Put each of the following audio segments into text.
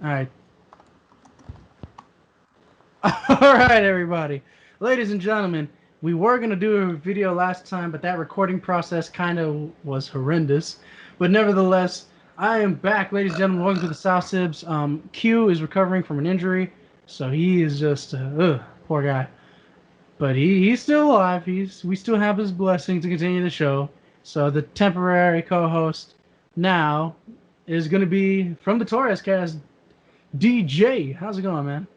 All right. All right, everybody. Ladies and gentlemen, we were going to do a video last time, but that recording process kind of was horrendous. But nevertheless, I am back, ladies and gentlemen. Welcome to the South Sibs. Q is recovering from an injury, so he is just, poor guy. But he's still alive. We still have his blessing to continue the show. So the temporary co-host now is going to be from the Torres cast, DJ. How's it going, man?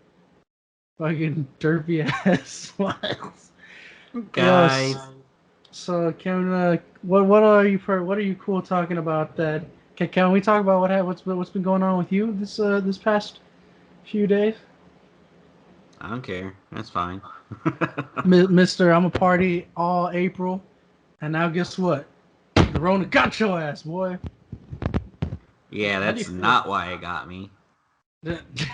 Fucking derpy ass smiles. Guys, Yes. So can what are you cool talking about that? Can we talk about what's been going on with you this past few days, I don't care. That's fine. Mister? I'm a party all April, and now guess what? The Rona got your ass, boy. Yeah, How do you that's feel? not why it got me.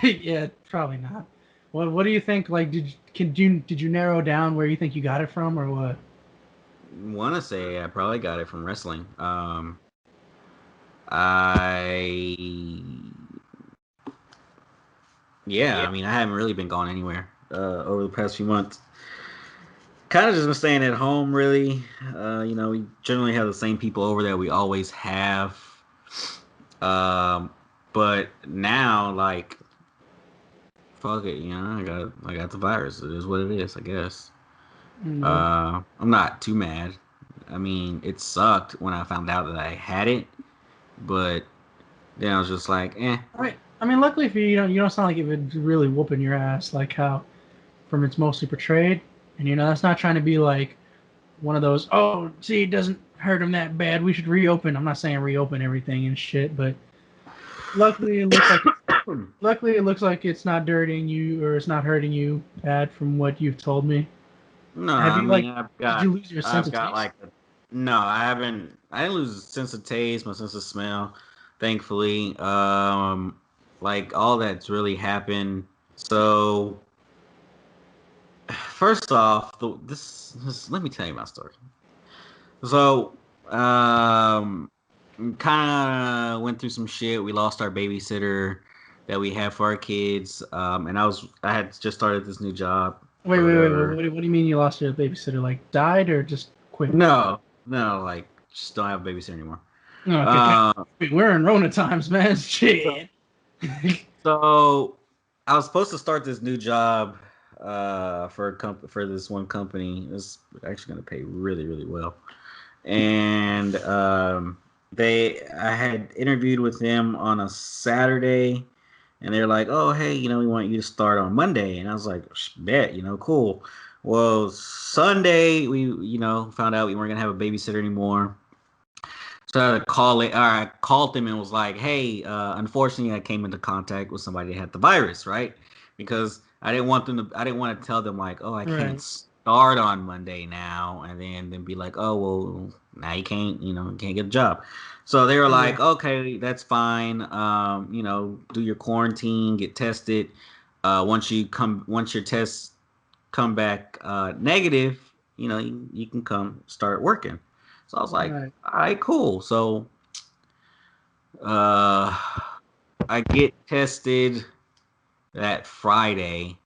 Yeah, probably not. What do you think? Like, did you narrow down where you think you got it from, or what? Want to say I probably got it from wrestling. I yeah, I mean I haven't really been going anywhere over the past few months. Kind of just been staying at home, really. We generally have the same people over that we always have. Um, but now, like, fuck it, I got the virus. It is what it is, I guess. Mm, I'm not too mad. I mean, it sucked when I found out that I had it, but then I was just like, eh. I mean, luckily for you, you don't sound like it would really whooping your ass like how from it's mostly portrayed, and that's not trying to be like one of those. Oh, see, it doesn't hurt him that bad. We should reopen. I'm not saying reopen everything and shit, but luckily it looks like it's not dirtying you or it's not hurting you bad from what you've told me. No, Have I you mean, did you lose your sense I've of got taste? like, no, I haven't. I didn't lose a sense of taste, my sense of smell, thankfully. Like all that's really happened. So first off, let me tell you my story. So, kind of went through some shit. We lost our babysitter that we had for our kids, and I had just started this new job Wait, or wait, wait, wait. whatever. What do you mean you lost your babysitter? Like died or just quit? No, no, like just don't have a babysitter anymore. No, okay. Uh, We're in Rona times, man. so, Shit. so I was supposed to start this new job for this one company. It's actually going to pay really really well, and they I had interviewed with them on a Saturday, and they're like, "Oh, hey, we want you to start on Monday," and I was like, "Bet, cool." Well, Sunday we found out we weren't gonna have a babysitter anymore. So I had to call it, or I called them and was like, "Hey, unfortunately, I came into contact with somebody that had the virus, right? Because I didn't want to tell them like, oh, I can't Right. start on Monday now, and then be like, oh, well, now you can't get a job. So they were Yeah. like, okay, that's fine. Do your quarantine, get tested. Once your tests come back negative, you can come start working. So I was like, Right. all right, cool. So uh, I get tested that Friday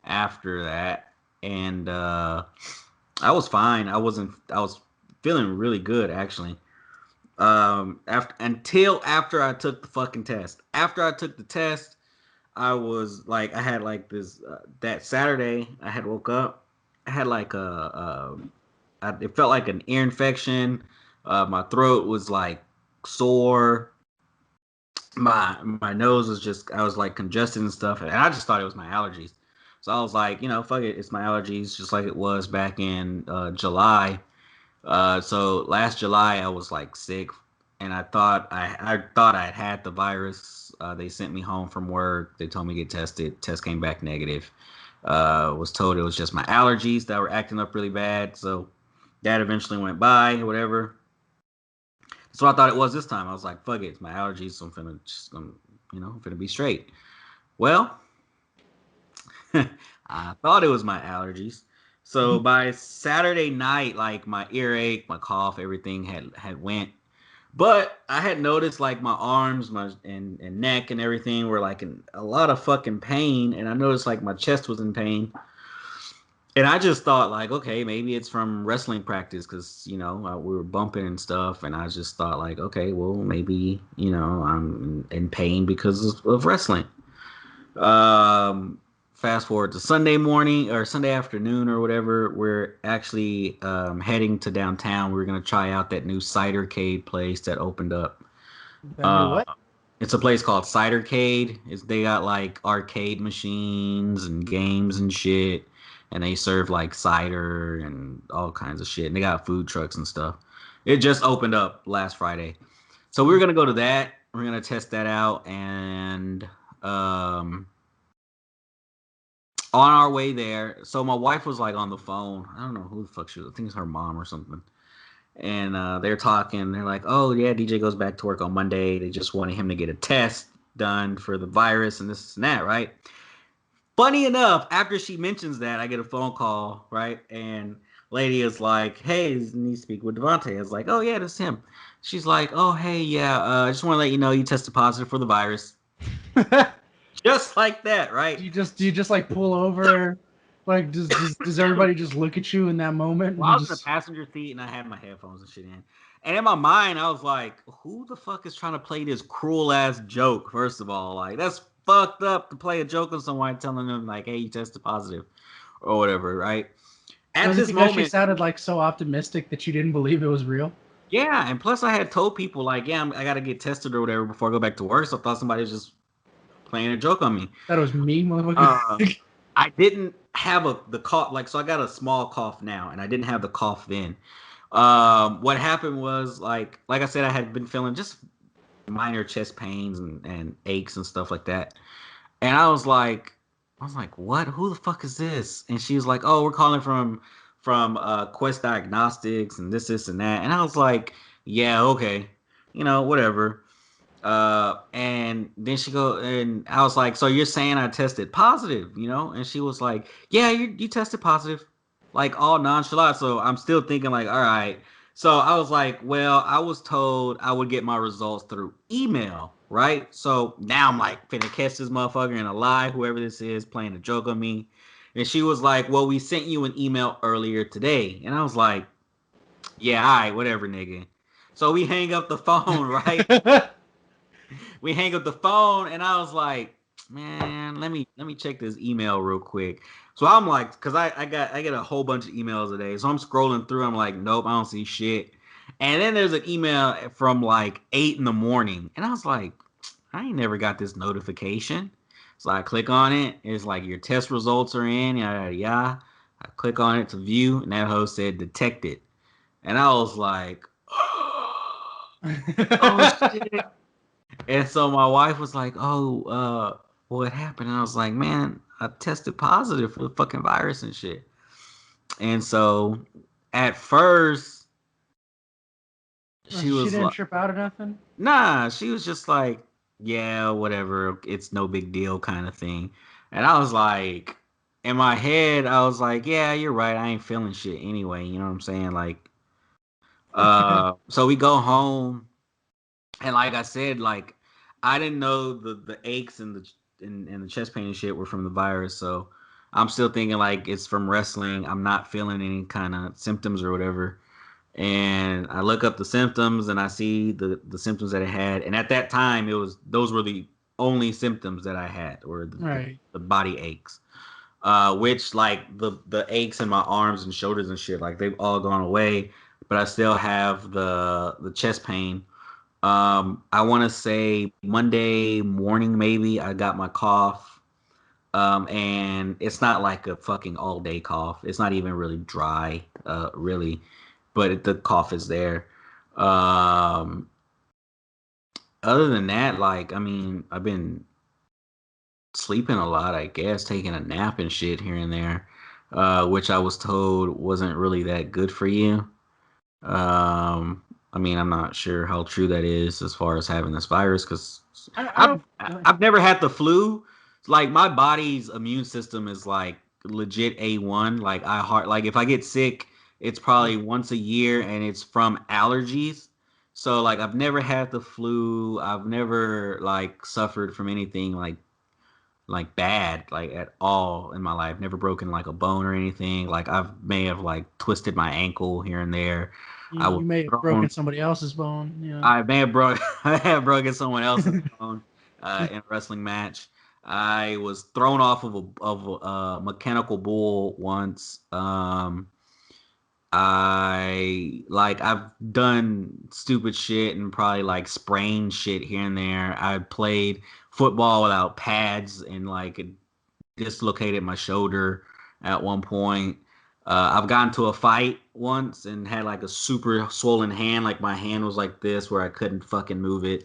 after that, and I was fine. I was feeling really good actually. After I took the fucking test. After I took the test, I was like, I had like this that Saturday. I had woke up. I had like it felt like an ear infection. My throat was like sore. My nose was just I was like congested and stuff, and I just thought it was my allergies. So I was like, fuck it, it's my allergies, just like it was back in July. So last July I was like sick, and I thought I had the virus. They sent me home from work. They told me to get tested. Test came back negative. Was told it was just my allergies that were acting up really bad. So that eventually went by. Whatever. So I thought it was this time. I was like, fuck it, it's my allergies. So I'm finna be straight. Well, I thought it was my allergies. So by Saturday night, like my earache, my cough, everything had went. But I had noticed like my arms, my and neck and everything were like in a lot of fucking pain, and I noticed like my chest was in pain, and I just thought like, okay, maybe it's from wrestling practice because we were bumping and stuff, and I just thought like, okay, well maybe I'm in pain because of wrestling. Um, Fast forward to Sunday morning or Sunday afternoon or whatever, we're actually heading to downtown. We're gonna try out that new cidercade place that opened up. The new Uh, what? it's a place called Cidercade. They got like arcade machines and games and shit, and they serve like cider and all kinds of shit. And they got food trucks and stuff. It just opened up last Friday, so we're gonna go to that. We're gonna test that out, and um, on our way there, so my wife was like on the phone. I don't know who the fuck she was. I think it's her mom or something. And they're talking. They're like, "Oh yeah, DJ goes back to work on Monday. They just wanted him to get a test done for the virus and this and that, right?" Funny enough, after she mentions that, I get a phone call, right? And lady is like, "Hey, you need to speak with Devontae." I was like, "Oh yeah, that's him." She's like, "Oh hey, yeah, I just want to let you know you tested positive for the virus." Just like that, right? Do you just like pull over? Like does everybody just look at you in that moment Well, and I you was in the just passenger seat and I had my headphones and shit in. And in my mind, I was like, who the fuck is trying to play this cruel ass joke, first of all? Like, that's fucked up to play a joke on someone telling them, like, hey, you tested positive or whatever, right? At was it this because she moment, sounded like so optimistic that you didn't believe it was real? yeah. And plus, I had told people, like, yeah, I got to get tested or whatever before I go back to work. So I thought somebody was just playing a joke on me. That it was me, Uh, motherfucker. I didn't have the cough, like, so I got a small cough now, and I didn't have the cough then. What happened was like I said, I had been feeling just minor chest pains and aches and stuff like that. And I was like, what? Who the fuck is this? And she was like, oh, we're calling from Quest Diagnostics and this and that. And I was like, yeah, okay, whatever. And then she go and I was like, so you're saying I tested positive, And she was like, yeah, you tested positive, like all nonchalant. So I'm still thinking like, all right. So I was like, well, I was told I would get my results through email, right? So now I'm like, finna catch this motherfucker in a lie, whoever this is, playing a joke on me. And she was like, well, we sent you an email earlier today. And I was like, yeah, all right, whatever, nigga. So we hang up the phone, right? We hang up the phone and I was like, man, let me check this email real quick. So I'm like, cause I get a whole bunch of emails a day. So I'm scrolling through, I'm like, nope, I don't see shit. And then there's an email from like 8 in the morning. And I was like, I ain't never got this notification. So I click on it, it's like your test results are in, yada yada yada. I click on it to view, and that host said detected. And I was like, oh shit. And so my wife was like, "Oh, what happened?" And I was like, "Man, I tested positive for the fucking virus and shit." And so at first she She was didn't like, trip out or nothing. "Nah," she was just like, "Yeah, whatever. It's no big deal," kind of thing. And I was like, in my head, I was like, "Yeah, you're right. I ain't feeling shit anyway." You know what I'm saying? Like, so we go home. And like I said, like I didn't know the aches and the chest pain and shit were from the virus, so I'm still thinking like it's from wrestling. I'm not feeling any kind of symptoms or whatever. And I look up the symptoms and I see the symptoms that I had, and at that time those were the only symptoms that I had, or Right. the body aches. Which like the aches in my arms and shoulders and shit, like they've all gone away, but I still have the chest pain. I want to say Monday morning, maybe I got my cough. And it's not like a fucking all day cough. It's not even really dry, really, but the cough is there. Um, Other than that, like, I mean, I've been sleeping a lot, I guess, taking a nap and shit here and there, which I was told wasn't really that good for you. Um, I mean, I'm not sure how true that is as far as having this virus because I I've don't. I've never had the flu. Like my body's immune system is like legit A1. Like like if I get sick, it's probably once a year and it's from allergies. So like I've never had the flu. I've never like suffered from anything like bad like at all in my life. Never broken like a bone or anything. Like I've may have like twisted my ankle here and there. I was You may have broken thrown. somebody else's bone. I may have broke. I have broken someone else's bone in a wrestling match. I was thrown off of a mechanical bull once. I've done stupid shit and probably like sprained shit here and there. I played football without pads and like it dislocated my shoulder at one point. I've gotten to a fight once and had like a super swollen hand, like my hand was like this where I couldn't fucking move it.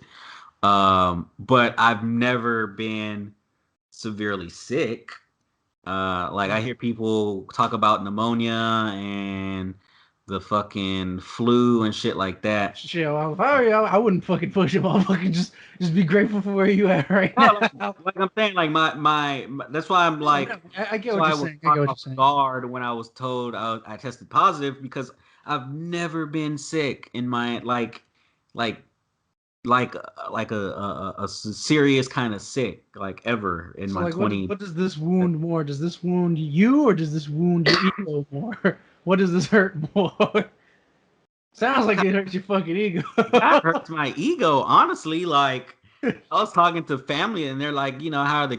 But I've never been severely sick. Like I hear people talk about pneumonia and the fucking flu and shit like that. Shit, well, if I were you, I wouldn't fucking push him. I'll fucking just be grateful for where you at right No, like, now. like I'm saying, like that's why I'm No, no, like, I get that's what why you're I was saying. I caught get what you're off saying. guard when I was told I tested positive because I've never been sick in my like like a serious kind of sick like ever in So, my like, 20. what does this wound more? Does this wound you, or does this wound your ego more? What does this hurt more? Sounds like it hurts your fucking ego. It kind of hurts my ego, honestly. Like I was talking to family, and they're like, how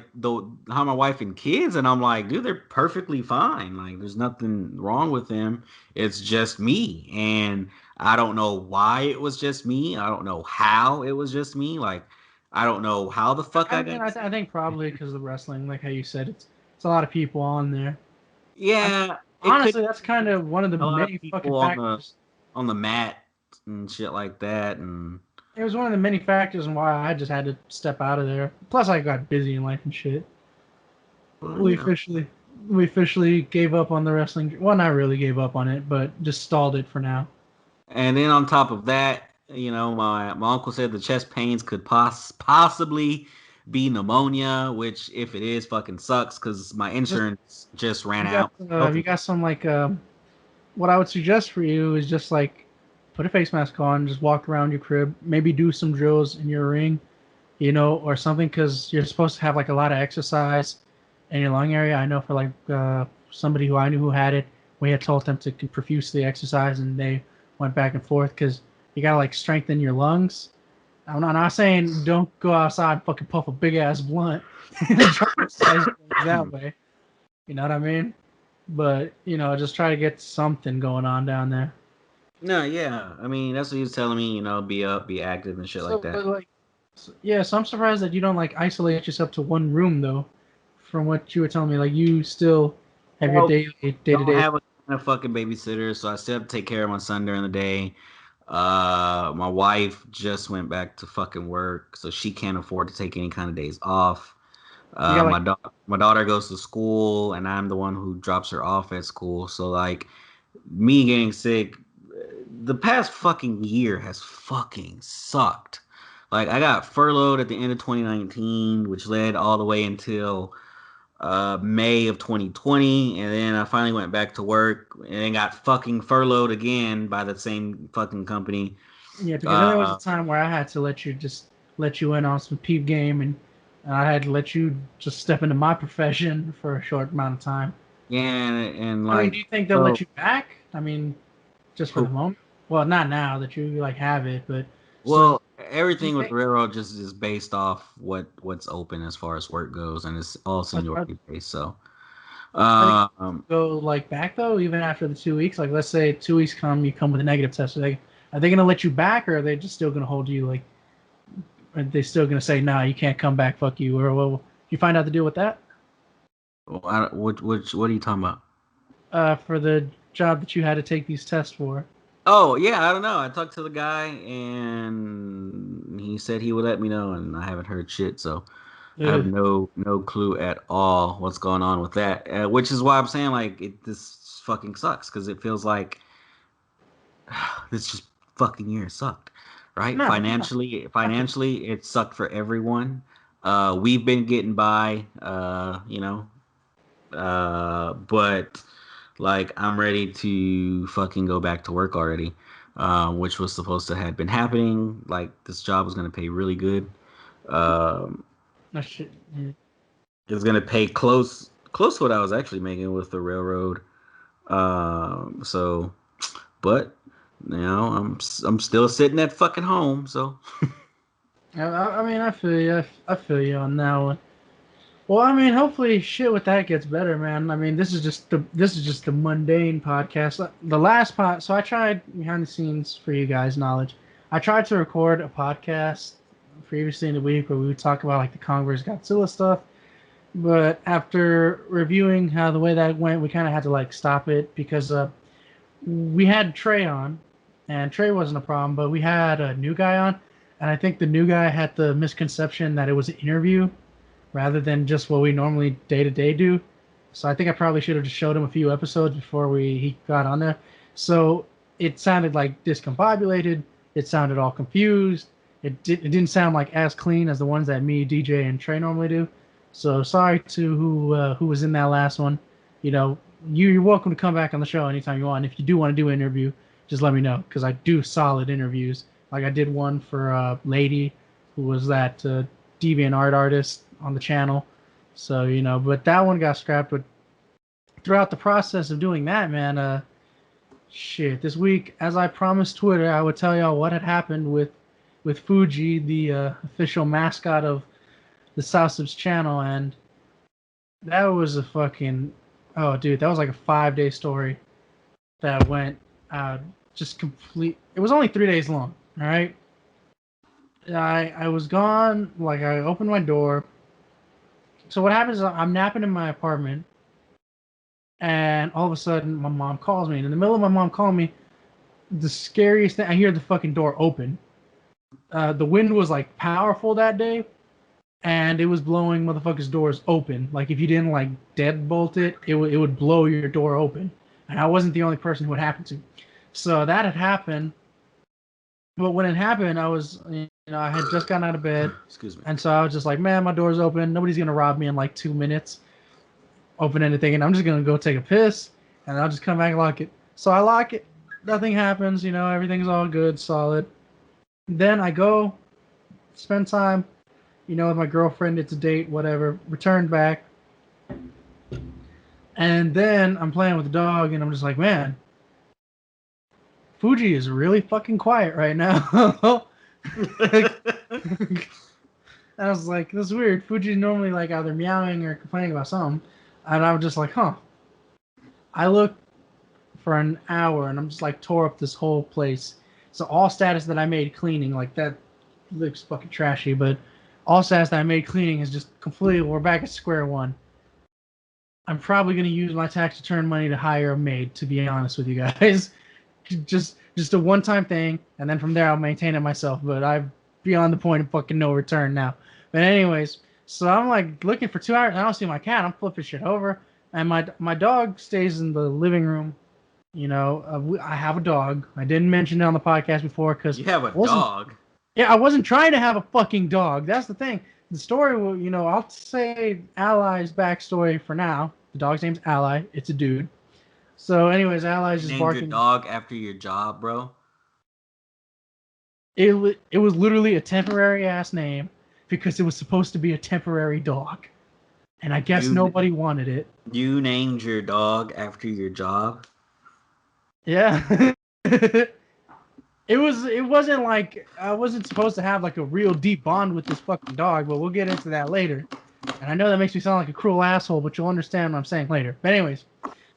how my wife and kids, and I'm like, dude, they're perfectly fine. Like, there's nothing wrong with them. It's just me, and I don't know why it was just me. I don't know how it was just me. Like, I don't know how the fuck I I mean, got I sick. think probably because of the wrestling, like how you said, it's a lot of people on there. I mean, Yeah, it could honestly, that's kind of one of the a lot of many fucking people factors. on the mat and shit like that, and It was one of the many factors in why I just had to step out of there. Plus, I got busy in life and shit. well, We officially we officially gave up on the wrestling. Well, not really gave up on it, but just stalled it for now. And then on top of that, my uncle said the chest pains could possibly be pneumonia, which if it is, fucking sucks because my Just insurance just ran you got out. Health you insurance. got some like what I would suggest for you is just like put a face mask on, just walk around your crib, maybe do some drills in your ring, or something because you're supposed to have like a lot of exercise in your lung area. I know for like somebody who I knew who had it, we had told them to profusely exercise, and they went back and forth because you gotta like strengthen your lungs. I'm not saying don't go outside and fucking puff a big ass blunt and try to exercise your lungs that way. You know what I mean? But just try to get something going on down there. No, yeah, I mean that's what he was telling me. Be up, be active, and shit like So, that. but like, yeah, so I'm surprised that you don't like isolate yourself to one room though. From what you were telling me, like you still have your Well, day to don't day. have a fucking babysitter, so I still have to take care of my son during the day. My wife just went back to fucking work, so she can't afford to take any kind of days off. You got like My daughter goes to school, and I'm the one who drops her off at school. So like me getting sick, the past fucking year has fucking sucked. Like I got furloughed at the end of 2019, which led all the way until May of 2020, and then I finally went back to work and then got fucking furloughed again by the same fucking company. yeah, because then there was a Uh, time where I had to let you in on some peep game, and I had to let you just step into my profession for a short amount of time. yeah, and I mean, like do you think they'll let so. you back? I mean, just for the Who moment. Well, not now that you like have it, but so Well, do you everything with the think? railroad just is based off what's open as far as work goes, and it's all Are, seniority based. So, are they um, go like back though, even after the 2 weeks? Like, let's say 2 weeks come, you come with a negative test. Are they gonna let you back, or are they just still gonna hold you? Like, are they still gonna say, "Nah, you can't come back. Fuck you"? Or well, you find out the deal with that what are you talking about? for the job that you had to take these tests for? Oh yeah, I don't know. I talked to the guy, and he said he would let me know, and I haven't heard shit. So I have Ugh. no clue at all what's going on with that. Which is why I'm saying like this fucking sucks because it feels like this just fucking year sucked, right? No, no, nothing. Financially, it sucked for everyone. We've been getting by, but like I'm ready to fucking go back to work already. which was supposed to have been happening. Like this job was going to pay really good. Um, No shit. Yeah. it was going to pay close to what I was actually making with the railroad. So, but I'm still sitting at fucking home. So I mean, I feel you. I feel you on that one. Well, I mean, hopefully, shit with that gets better, man. I mean, this is just the mundane podcast. The last part, so I tried behind the scenes for you guys' knowledge. I tried to record a podcast previously in the week where we would talk about like the Kong vs Godzilla stuff, but after reviewing how the way that went, we kind of had to like stop it because we had Trey on, and Trey wasn't a problem, but we had a new guy on, and I think the new guy had the misconception that it was an interview rather than just what we normally day to day do. So I think I probably should have just showed him a few episodes before he got on there. So it sounded like discombobulated. It sounded all confused. It didn't sound like as clean as the ones that me, DJ, and Trey normally do. So sorry to who was in that last one. You know, you're welcome to come back on the show anytime you want. If you do want to do an interview, just let me know because I do solid interviews. Like I did one for Lady, who was that deviant art artist on the channel. So, but that one got scrapped. But throughout the process of doing that, man, shit, this week, as I promised Twitter, I would tell y'all what had happened with Fuji, the official mascot of the Sibs channel, and that was a fucking, oh, dude, that was like a 5-day story that went just complete. It was only 3 days long, all right? I was gone, like, I opened my door. So what happens is I'm napping in my apartment, and all of a sudden my mom calls me. And in the middle of my mom calling me, the scariest thing, I hear the fucking door open. The wind was like powerful that day, and it was blowing motherfuckers' doors open. Like if you didn't like deadbolt it, it would blow your door open. And I wasn't the only person who it happened to. So that had happened. But when it happened, I had just gotten out of bed, excuse me. and so I was just like, man, my door's open. Nobody's gonna rob me in like 2 minutes. Open anything, and I'm just gonna go take a piss, and I'll just come back and lock it. So I lock it. Nothing happens. Everything's all good, solid. Then I go spend time, with my girlfriend. It's a date, whatever. Return back, and then I'm playing with the dog, and I'm just like, man, Fuji is really fucking quiet right now. And I was like, this is weird. Fuji's normally like either meowing or complaining about something. And I was just like, huh. I looked for an hour and I'm just like tore up this whole place. So all status that I made cleaning, like that looks fucking trashy, but all status that I made cleaning is just completely, we're back at square one. I'm probably going to use my tax return money to hire a maid, to be honest with you guys. just a one-time thing, and then from there I'll maintain it myself. But I'm beyond the point of fucking no return now. But anyways, so I'm like looking for 2 hours. I don't see my cat. I'm flipping shit over, and my dog stays in the living room. I have a dog. I didn't mention it on the podcast before because You have a I wasn't. dog. Yeah, I wasn't trying to have a fucking dog. That's the thing. The story, I'll say Ally's backstory for now. The dog's name's Ally. It's a dude. So, anyways, Ally's You just named your barking. dog after your job, bro. It was literally a temporary ass name because it was supposed to be a temporary dog, and I guess You nobody wanted it. you named your dog after your job. Yeah. It wasn't like I wasn't supposed to have like a real deep bond with this fucking dog, but we'll get into that later. And I know that makes me sound like a cruel asshole, but you'll understand what I'm saying later. But anyways,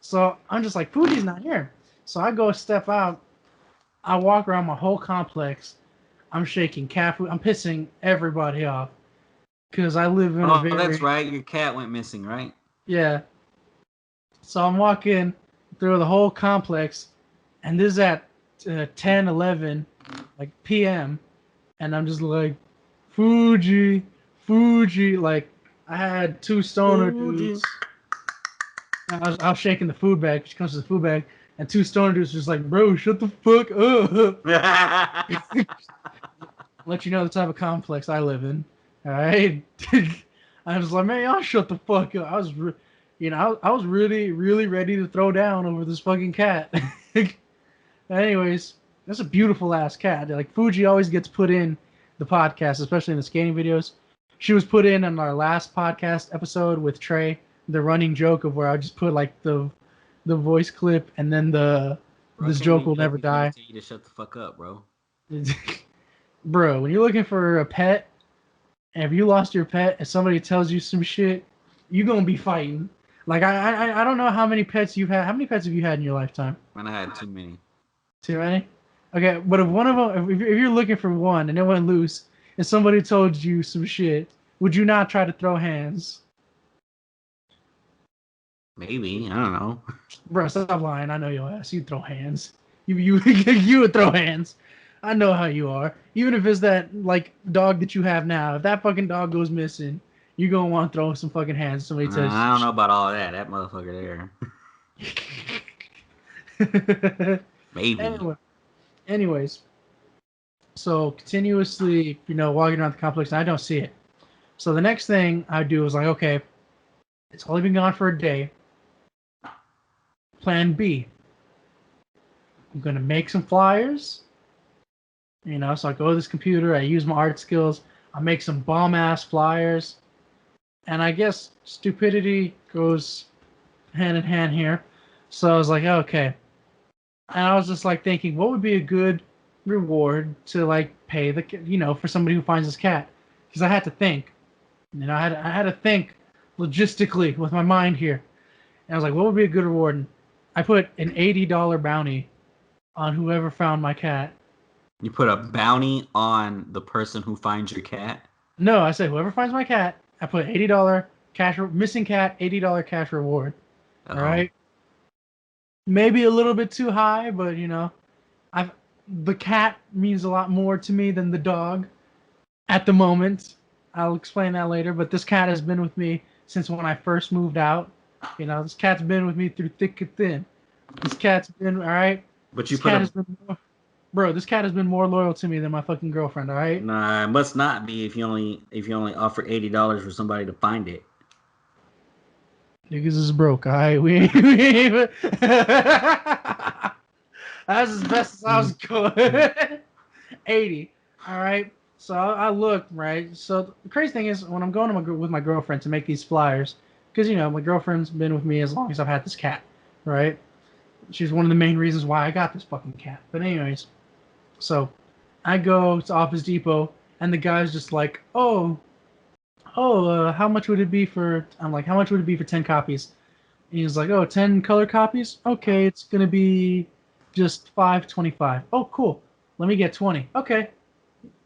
so I'm just like, Fuji's not here. So I go step out. I walk around my whole complex. I'm shaking cat food. I'm pissing everybody off because I live in a Oh, that's very, right. Your cat went missing, right? yeah. So I'm walking through the whole complex, and this is at 10, 11, like p.m. And I'm just like, Fuji, Fuji. Like I had two stoner Fuji. dudes. I was shaking the food bag. She comes to the food bag, and two stoner dudes just like, bro, shut the fuck up. Let you know the type of complex I live in. All right. I was like, man, y'all shut the fuck up. I was really, really ready to throw down over this fucking cat. Anyways, That's a beautiful ass cat. Like Fuji always gets put in the podcast, especially in the skating videos. She was put in on our last podcast episode with Trey. The running joke of where I just put like the voice clip and then the Bro, I this can't joke believe will you let never me finally die. tell you to shut the fuck up, bro. Bro, when you're looking for a pet, and if you lost your pet and somebody tells you some shit, you gonna be fighting. Like I don't know how many pets you've had. How many pets have you had in your lifetime? Man, I had too many. Too many? Okay, but if one of them, if you're looking for one and it went loose, and somebody told you some shit, would you not try to throw hands? Maybe, I don't know. Bro, stop lying. I know your ass. You'd throw hands. You would throw hands. I know how you are. Even if it's that like dog that you have now, if that fucking dog goes missing, you gonna want to throw some fucking hands. Somebody tells I don't know about all that. That motherfucker there. you. Maybe. anyway, anyways, so continuously, walking around the complex, and I don't see it. So the next thing I do is like, okay, it's only been gone for a day. Plan B. I'm gonna make some flyers. So I go to this computer, I use my art skills, I make some bomb ass flyers, and I guess stupidity goes hand in hand here. So I was like, okay. And I was just like thinking, what would be a good reward to like pay for somebody who finds this cat? Because I had to think. I had to think logistically with my mind here. And I was like, what would be a good reward? And I put an $80 bounty on whoever found my cat. You put a bounty on the person who finds your cat? No, I said whoever finds my cat, I put $80 cash missing cat, $80 cash reward. All Uh-oh. right. Maybe a little bit too high, but I've the cat means a lot more to me than the dog at the moment. I'll explain that later, but this cat has been with me since when I first moved out. This cat's been with me through thick and thin. This cat's been all right. But you This put cat a... has been bro. This cat has been more loyal to me than my fucking girlfriend. All right. Nah, it must not be if you only offer $80 for somebody to find it. Niggas is broke. All right, we ain't even. That's as best as I was going. 80. All right. So I look right. So the crazy thing is when I'm going with my girlfriend to make these flyers, because my girlfriend's been with me as long as I've had this cat, right? She's one of the main reasons why I got this fucking cat. But anyways, so I go to Office Depot and the guy's just like, how much would it be for? I'm like, how much would it be for 10 copies? And he's like, oh, 10 color copies? Okay, it's gonna be just 525. Oh, cool. Let me get 20. Okay.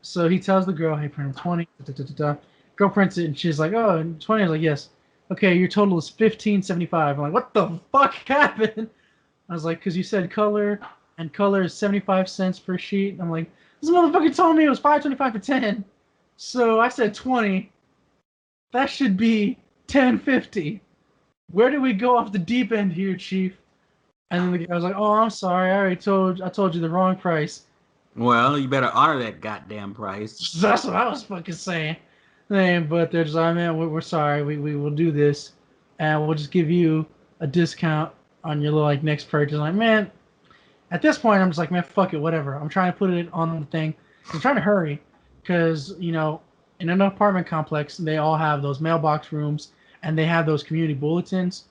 So he tells the girl, hey, print him 20. Da, da, da, da, da. Girl prints it and she's like, oh, 20. I was like, yes. Okay, your total is 1575. I'm like, what the fuck happened? I was like, because you said color, and color is 75 cents per sheet. I'm like, this motherfucker told me it was 525 for 10. So I said 20. That should be 1050. Where did we go off the deep end here, Chief? And then the guy was like, oh, I'm sorry. I told you the wrong price. Well, you better honor that goddamn price. That's what I was fucking saying. But they're just like, man, we're sorry. We will do this, and we'll just give you a discount on your little like next purchase. Like, man, at this point, I'm just like, man, fuck it, whatever. I'm trying to put it on the thing. I'm trying to hurry because in an apartment complex, they all have those mailbox rooms and they have those community bulletins.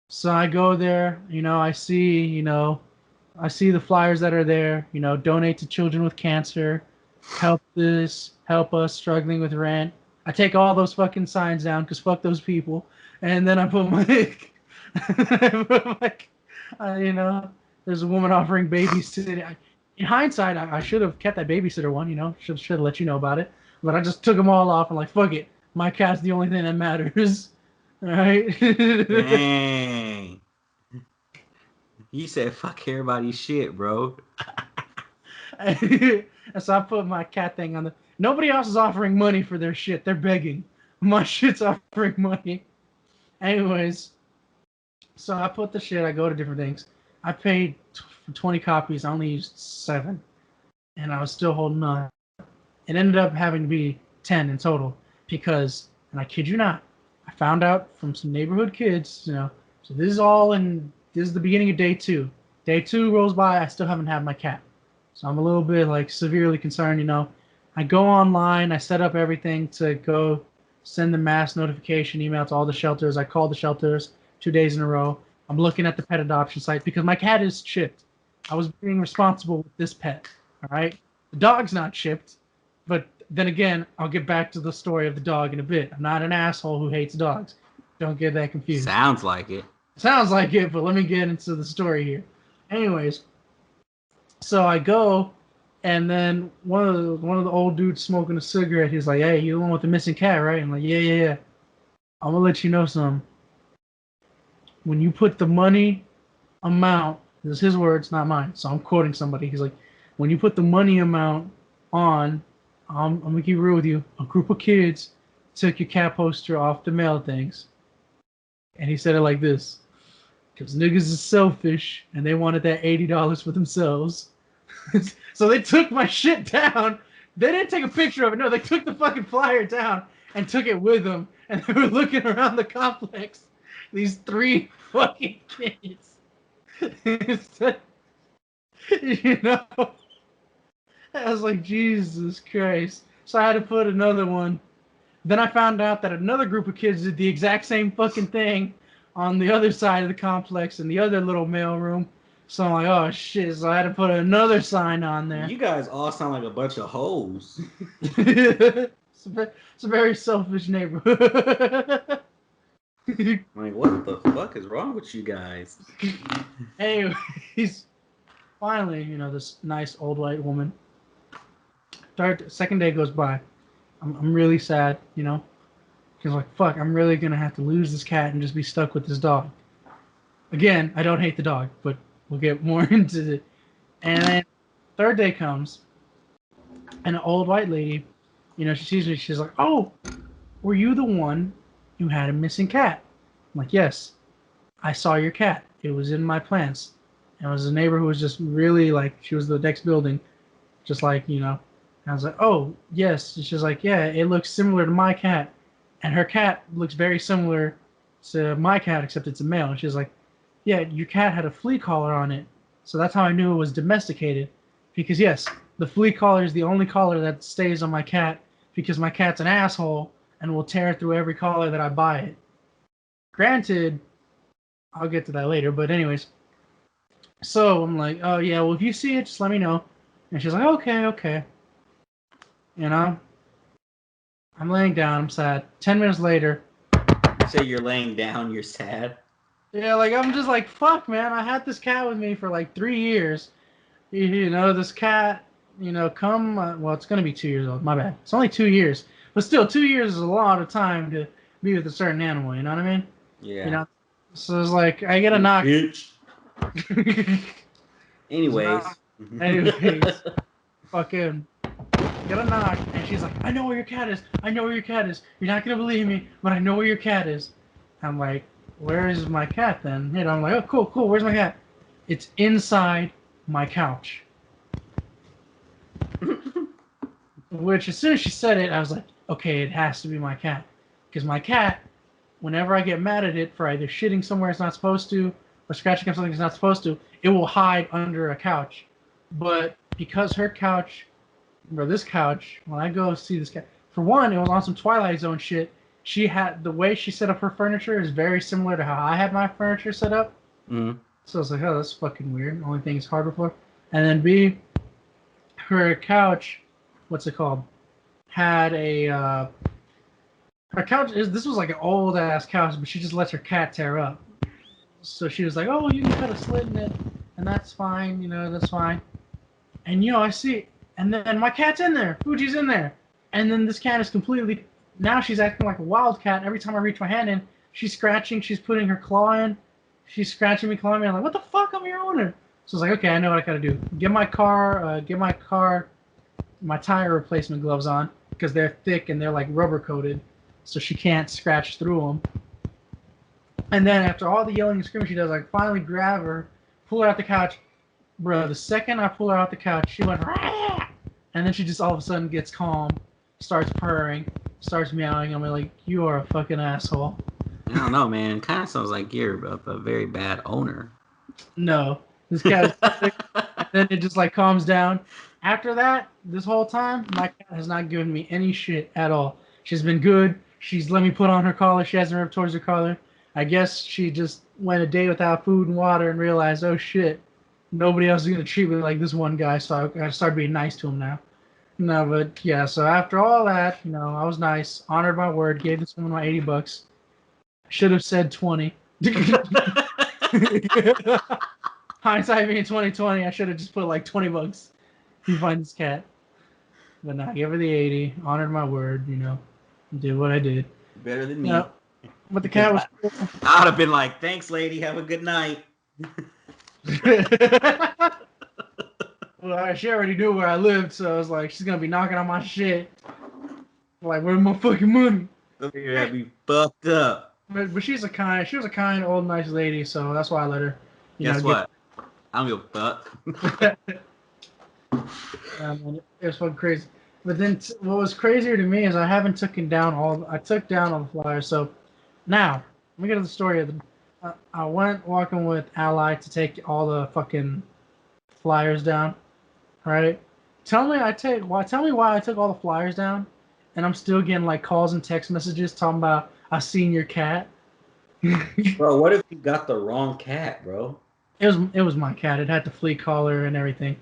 So I go there. I see the flyers that are there. Donate to children with cancer, help this, help us struggling with rent. I take all those fucking signs down because fuck those people, and then I put my, I put like, there's a woman offering babysitting. In hindsight, I should have kept that babysitter one. Should have let you know about it, but I just took them all off and like fuck it. My cat's the only thing that matters. All right. Dang. You said fuck everybody's shit, bro. And so I put my cat thing on the. Nobody else is offering money for their shit. They're begging. My shit's offering money. Anyways, so I put the shit. I go to different things. I paid for 20 copies. I only used 7, and I was still holding on. It ended up having to be 10 in total because, and I kid you not, I found out from some neighborhood kids. So this is the beginning of day 2. Day 2 rolls by. I still haven't had my cat. So I'm a little bit like severely concerned, you know. I go online, I set up everything to go send the mass notification email to all the shelters. I call the shelters 2 days in a row. I'm looking at the pet adoption site because my cat is chipped. I was being responsible with this pet. All right. The dog's not chipped, but then again, I'll get back to the story of the dog in a bit. I'm not an asshole who hates dogs. Don't get that confused. Sounds like it. Sounds like it, but let me get into the story here. Anyways, so I go, and then one of the old dudes smoking a cigarette. He's like, "Hey, you the one with the missing cat, right?" I'm like, "Yeah, yeah, yeah." I'm gonna let you know something. When you put the money amount, this is his words, not mine. So I'm quoting somebody. He's like, "When you put the money amount on, I'm gonna keep it real with you. A group of kids took your cat poster off the mail things," and he said it like this. Because niggas is selfish and they wanted that $80 for themselves. So they took my shit down. They didn't take a picture of it. No, they took the fucking flyer down and took it with them. And they were looking around the complex. These three fucking kids. You know? I was like, Jesus Christ. So I had to put another one. Then I found out that another group of kids did the exact same fucking thing on the other side of the complex in the other little mail room. So I'm like, oh shit. So I had to put another sign on there. You guys all sound like a bunch of hoes. It's a very selfish neighborhood. Like, what the fuck is wrong with you guys? Anyways, finally, you know, this nice old white woman. Second day goes by. I'm really sad, you know. Because like, fuck, I'm really gonna have to lose this cat and just be stuck with this dog. Again, I don't hate the dog, but we'll get more into it. And then third day comes, and an old white lady, you know, she sees me. She's like, "Oh, were you the one who had a missing cat?" I'm like, "Yes, I saw your cat. It was in my plants." And it was a neighbor who was just really like, she was the next building, just like, you know. And I was like, "Oh, yes." And she's like, "Yeah, it looks similar to my cat." And her cat looks very similar to my cat, except it's a male. And she's like, "Yeah, your cat had a flea collar on it." So that's how I knew it was domesticated. Because, yes, the flea collar is the only collar that stays on my cat because my cat's an asshole and will tear through every collar that I buy it. Granted, I'll get to that later, but, anyways. So I'm like, "Oh, yeah, well, if you see it, just let me know." And she's like, "Okay, okay." You know? I'm laying down, I'm sad. 10 minutes later, You say you're laying down, you're sad. yeah, like I'm just like, fuck, man. I had this cat with me for like 3 years. You know, this cat, you know, well, it's gonna be 2 years old. My bad. It's only 2 years, but still, 2 years is a lot of time to be with a certain animal. You know what I mean? You Yeah. know. So it's like I get a You knock. bitch. So, Anyways. anyways, fucking get a knock, and she's like, "I know where your cat is. I know where your cat is. You're not gonna believe me, but I know where your cat is." I'm like, "Where is my cat then?" You know, I'm like, "Oh, cool, cool. Where's my cat?" It's inside my couch. Which, as soon as she said it, I was like, "Okay, it has to be my cat," because my cat, whenever I get mad at it for either shitting somewhere it's not supposed to or scratching up something it's not supposed to, it will hide under a couch. But because her couch, or this couch, when I go see this cat, for one, it was on some Twilight Zone shit. She had the way she set up her furniture is very similar to how I had my furniture set up. Mm-hmm. So I was like, "Oh, that's fucking weird." Only thing it's harder for. And then B, her couch, what's it called? Had a her couch is this was like an old ass couch, but she just lets her cat tear up. So she was like, "Oh, you can cut a slit in it, and that's fine. You know, that's fine." And you know, I see, and then my cat's in there. Fuji's in there, and then this cat is completely. Now she's acting like a wild cat. Every time I reach my hand in, she's scratching. She's putting her claw in. She's scratching me, clawing me. I'm like, "What the fuck? I'm your owner." So I was like, "Okay, I know what I gotta do. Get my tire replacement gloves on because they're thick and they're like rubber coated, so she can't scratch through them." And then after all the yelling and screaming she does, I finally grab her, pull her out the couch. Bro, the second I pull her out the couch, she went, "Rah!" And then she just all of a sudden gets calm, starts purring, starts meowing. I'm like, "You are a fucking asshole." I don't know, man. Kind of sounds like you're a very bad owner. No, this cat is perfect. Then it just like calms down. After that, this whole time, my cat has not given me any shit at all. She's been good. She's let me put on her collar. She hasn't ripped towards her collar. I guess she just went a day without food and water and realized, oh shit, nobody else is gonna treat me like this one guy. So I started being nice to him now. No, but yeah. So after all that, I was nice, honored my word, gave this woman my $80. Should have said 20. Hindsight being 2020, I should have just put like $20. You find this cat. But no, I gave her the 80, honored my word, did what I did. Better than me. No, but the Because cat was I would have been like, thanks, lady. Have a good night. well, she already knew where I lived, so I was like, she's gonna be knocking on my shit. Like, where's my fucking money? You had me fucked up. But she was a kind, old, nice lady, so that's why I let her. Guess what? I don't give a fuck. It was fucking crazy. But then what was crazier to me is I took down all the flyers. So now, let me get to the story of I went walking with Ally to take all the fucking flyers down, right? Tell me why I took all the flyers down, and I'm still getting like calls and text messages talking about I seen your cat. Bro, what if you got the wrong cat, bro? It was my cat. It had the flea collar and everything,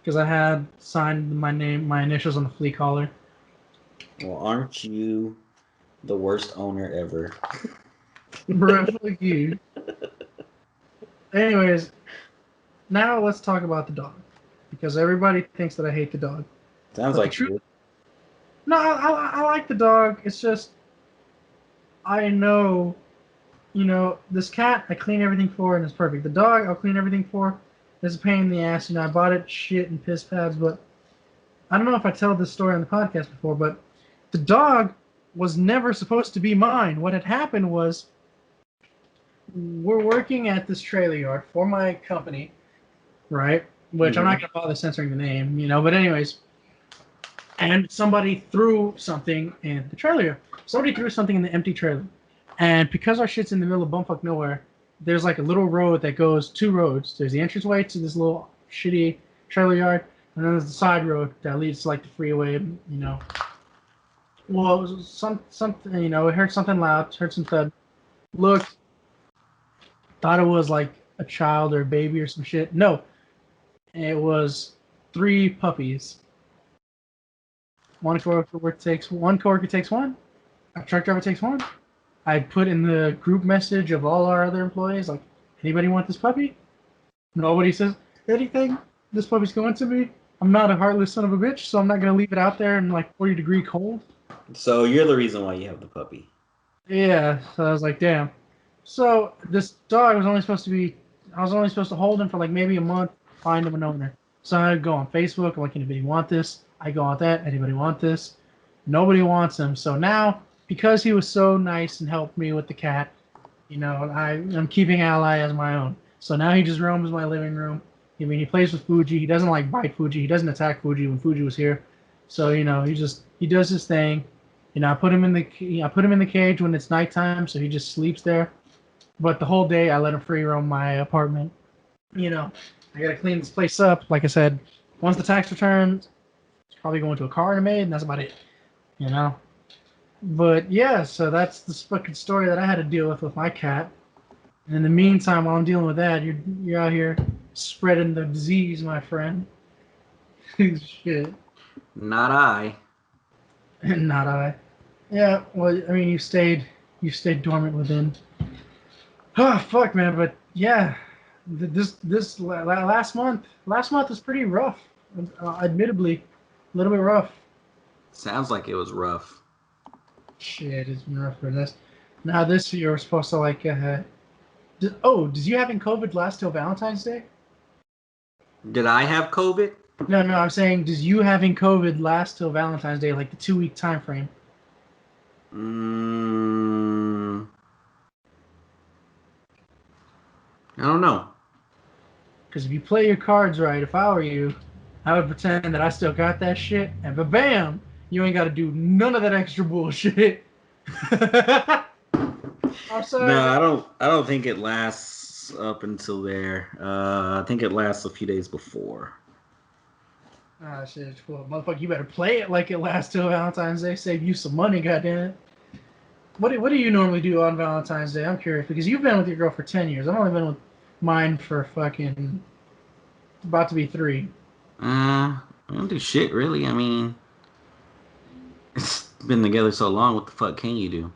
because I had signed my initials on the flea collar. Well, aren't you the worst owner ever? Bro, fuck you. Anyways, now let's talk about the dog, because everybody thinks that I hate the dog. Sounds But like you. No, I like the dog. It's just I know, this cat I clean everything for and it's perfect. The dog I'll clean everything for. It's a pain in the ass. I bought it shit and piss pads, but I don't know if I tell this story on the podcast before, but the dog was never supposed to be mine. What had happened was we're working at this trailer yard for my company, right? Which I'm not gonna bother censoring the name, but anyways, and somebody threw something in the trailer. Somebody threw something in the empty trailer. And because our shit's in the middle of bumfuck nowhere, there's like a little road that goes 2 roads. There's the entranceway to this little shitty trailer yard, and then there's the side road that leads to like the freeway, Well, it was something, I heard something loud, heard some thud. Looked, thought it was like a child or a baby or some shit. No, it was 3 puppies. One coworker takes one. A truck driver takes one. I put in the group message of all our other employees, like, anybody want this puppy? Nobody says anything. This puppy's going to me. I'm not a heartless son of a bitch, so I'm not gonna leave it out there in like 40-degree cold. So you're the reason why you have the puppy. Yeah, so I was like, damn. So this dog was only supposed to be, I was only supposed to hold him for like maybe a month, find him an owner. So I'd go on Facebook, I'm like, anybody want this? I go on that, anybody want this? Nobody wants him. So now, because he was so nice and helped me with the cat, I'm keeping Ally as my own. So now he just roams my living room. He plays with Fuji. He doesn't like bite Fuji. He doesn't attack Fuji when Fuji was here. So he does his thing. I put him in the cage when it's nighttime, so he just sleeps there. But the whole day I let him free roam my apartment. I gotta clean this place up. Like I said, once the tax returns, it's probably going to a car in a maid, and that's about it. But yeah, so that's the fucking story that I had to deal with my cat. And in the meantime, while I'm dealing with that, you're out here spreading the disease, my friend. Shit. Not I. Not I. Yeah, well, I mean, you stayed dormant within. Oh fuck, man! But yeah, this last month was pretty rough. Admittedly, a little bit rough. Sounds like it was rough. Shit, it's been rough for this. Now this year we're supposed to like. Did you having COVID last till Valentine's Day? Did I have COVID? No, I'm saying, does you having COVID last till Valentine's Day, like the 2-week time frame? I don't know. Because if you play your cards right, if I were you, I would pretend that I still got that shit, and bam, you ain't got to do none of that extra bullshit. I'm sorry. No, I don't think it lasts lasts up until there. I think it lasts a few days before. Ah, shit, cool. Motherfucker, you better play it like it lasts till Valentine's Day. Save you some money, goddamn. What do you normally do on Valentine's Day? I'm curious because you've been with your girl for 10 years. I've only been with mine for fucking about to be 3. I don't do shit really. I mean, it's been together so long. What the fuck can you do?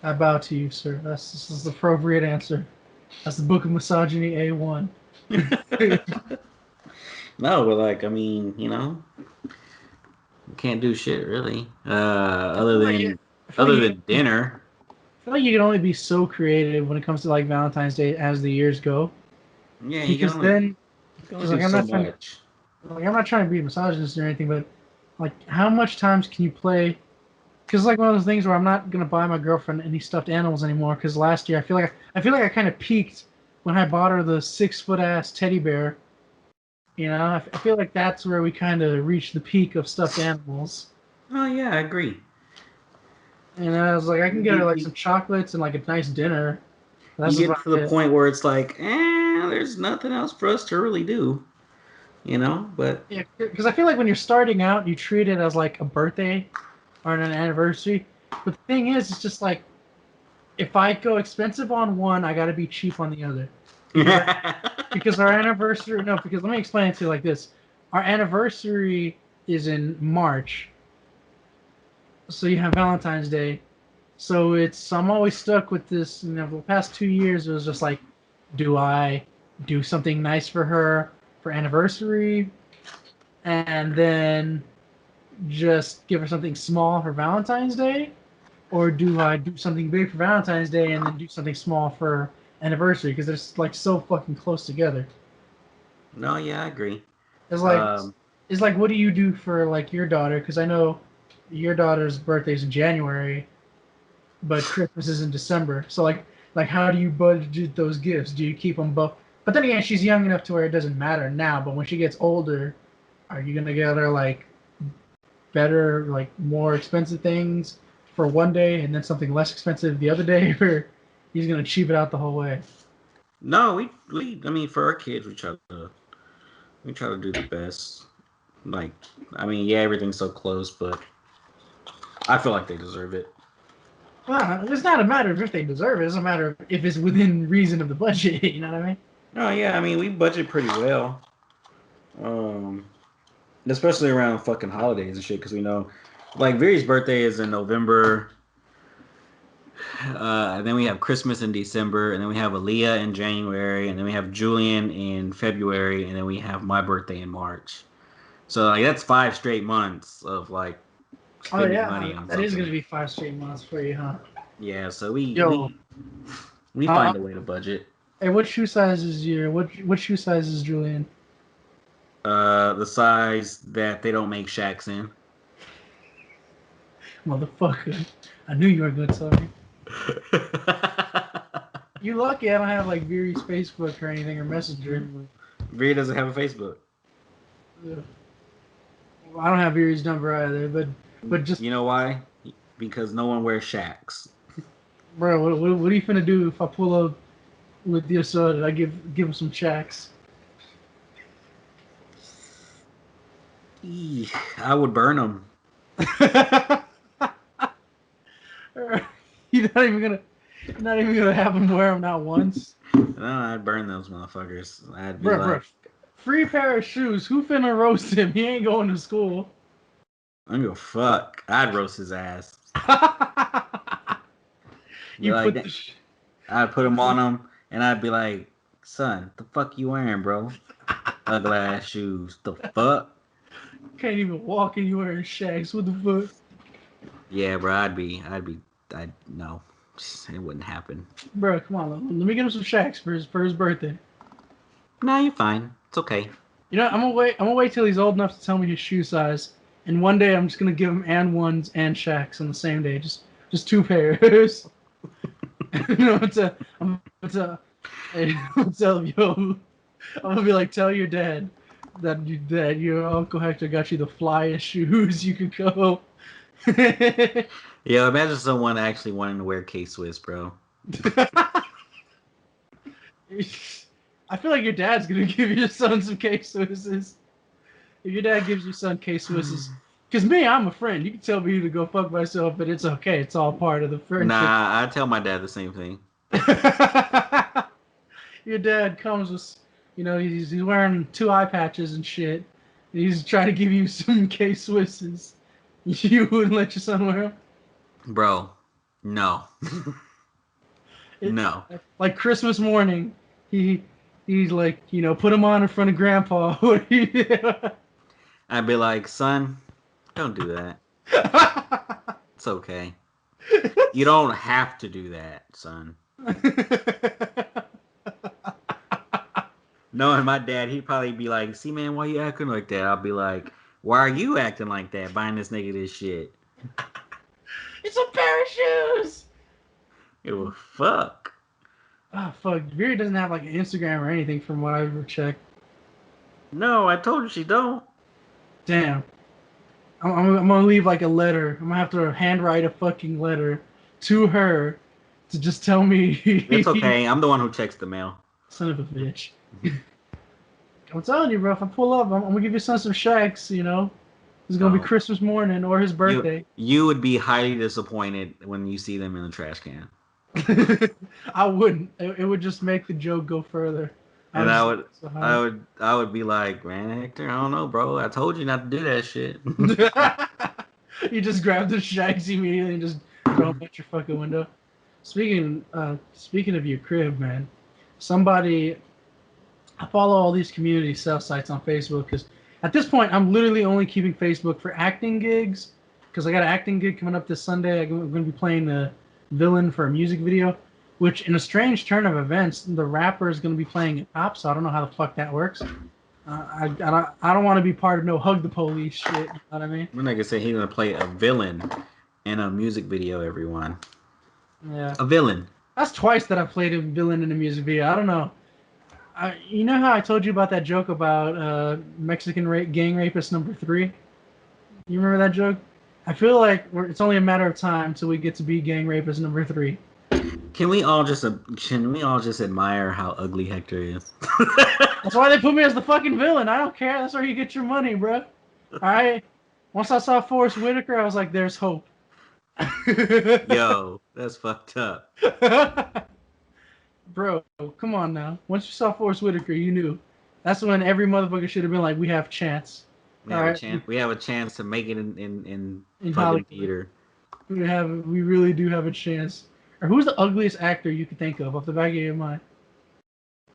I bow to you, sir. This is the appropriate answer. That's the Book of Misogyny A1. No, but like, I mean, you can't do shit really. I feel like it, I feel like Other you than dinner. I feel like you can only be so creative when it comes to like Valentine's Day as the years go. Yeah, Because then, you can only because do like so much. I'm not trying to be misogynist or anything, but like how much times can you play? Because like one of those things where I'm not gonna buy my girlfriend any stuffed animals anymore. Because last year I feel like I kind of peaked when I bought her the 6 foot ass teddy bear. You know, I feel like that's where we kind of reached the peak of stuffed animals. Oh yeah, I agree. And I was like, I can get her like You, some chocolates and like a nice dinner. you That's get about to the it. point where it's like, there's nothing else for us to really do, But Yeah, because I feel like when you're starting out, you treat it as like a birthday or an anniversary. But the thing is, it's just like if I go expensive on one, I got to be cheap on the other. Because I, because our anniversary, no, because let me explain it to you like this. Our anniversary is in March, so you have Valentine's Day. So I'm always stuck with this. The past 2 years it was just like, do I do something nice for her for anniversary, and then just give her something small for Valentine's Day, or do I do something big for Valentine's Day and then do something small for anniversary? Because they're like so fucking close together. no, yeah, I agree. It's like Um, it's like what do you do for like your daughter? Because I know your daughter's birthday's in January, but Christmas is in December. So like how do you budget those gifts? Do you keep them both? But then again, she's young enough to where it doesn't matter now. But when she gets older, are you gonna get her like better, like more expensive things for one day and then something less expensive the other day, or he's gonna cheap it out the whole way? no, I mean, for our kids, we try to do the best. Like, I mean, yeah, everything's so close, but I feel like they deserve it. Well, it's not a matter of if they deserve it. It's a matter of if it's within reason of the budget. You know what I mean? No, yeah, I mean, we budget pretty well. Um, Especially around fucking holidays and shit, because we know, like, Viri's birthday is in November. And then we have Christmas in December, and then we have Aaliyah in January, and then we have Julian in February, and then we have my birthday in March. So like that's 5 straight months of like Oh spending yeah, money on that is gonna something. be 5 straight months for you, huh? Yeah, so Yo, we uh, find a way to budget. hey, what shoe size is your what shoe size is Julian? The size that they don't make shacks in. Motherfucker, I knew you were gonna tell me. You lucky I don't have like Viri's Facebook or anything or Messenger. Viri doesn't have a Facebook. Ugh. Well, I don't have Viri's number either, but just You know why? Because no one wears shacks. bro, what are you finna do if I pull up with your soda? I give him some checks. I would burn them. You're not even gonna have him wear them not once, No, I'd burn those motherfuckers. I'd be bro. like, Free pair of shoes. Who finna roast him? He ain't going to school. I don't give a fuck. I'd roast his ass. Be You put like, the I'd put them on him, and I'd be like, son, the fuck you wearing, bro? Ugly ass shoes. The fuck? can't even walk and you wearing shacks. What the fuck, Yeah, bro. I'd no. It wouldn't happen. bro? Come on, let me get him some shacks for his birthday. No, you're fine. It's okay. You know, I'm gonna wait till he's old enough to tell me his shoe size, and one day I'm just gonna give him and ones and shacks on the same day. Just 2 pairs. No, I'm gonna tell him, yo, I'm gonna be like, tell your dad that your Uncle Hector got you the flyest shoes you could go. Yeah, imagine someone actually wanting to wear K Swiss, bro. I feel like your dad's gonna give your son some K Swisses. If your dad gives your son K Swisses, because me, I'm a friend. You can tell me to go fuck myself, but it's okay. It's all part of the friendship. Nah, I tell my dad the same thing. Your dad comes with, he's wearing two eye patches and shit. And he's trying to give you some K Swisses. You wouldn't let your son wear them? Bro, no. It, No. like Christmas morning, he he's like, put him on in front of Grandpa. What do you do? I'd be like, son, don't do that. It's okay. You don't have to do that, son. Knowing my dad, he'd probably be like, see, man, why you acting like that? I'll be like, why are you acting like that? Buying this nigga this shit. It's a pair of shoes. It will fuck. Oh fuck, Vera doesn't have like an Instagram or anything from what I've ever checked. No, I told you she don't. Damn. I'm gonna leave like a letter. I'm gonna have to handwrite a fucking letter to her to just tell It's me, okay. I'm the one who checks the mail. son of a bitch. I'm telling you, bro. If I pull up, I'm gonna give your son some shakes. It's gonna be Oh, Christmas morning or his you birthday. you would be highly disappointed when you see them in the trash can. I wouldn't. It would just make the joke go further. I And would I just would, so I high. would, I would be like, man, Hector, I don't know, bro. I told you not to do that shit. You just grab the shakes immediately and just throw them out your fucking window. Speaking of your crib, man, somebody I follow all these community sales sites on Facebook because at this point I'm literally only keeping Facebook for acting gigs because I got an acting gig coming up this Sunday. I'm going to be playing the villain for a music video, which in a strange turn of events, the rapper is going to be playing a cop, so I don't know how the fuck that works. I don't want to be part of no hug the police shit. You know what I mean? My nigga said he's gonna play a villain in a music video. Everyone, Yeah, a villain. that's twice that I played a villain in a music video. I don't know. You know how I told you about that joke about Mexican gang rapist number three? You remember that joke? I feel like it's only a matter of time till we get to be gang rapist number three. Can we all just admire how ugly Hector is? That's why they put me as the fucking villain. I don't care. That's where you get your money, bro. All right. Once I saw Forrest Whitaker, I was like, "There's hope." Yo, that's fucked up. Bro, come on now. Once you saw Forrest Whitaker, you knew. That's when every motherfucker should have been like, "We have chance." We All have a right, chance. We have a chance to make it in in fucking Hollywood, theater. we really do have a chance. Or who's the ugliest actor you can think of off the back of your mind?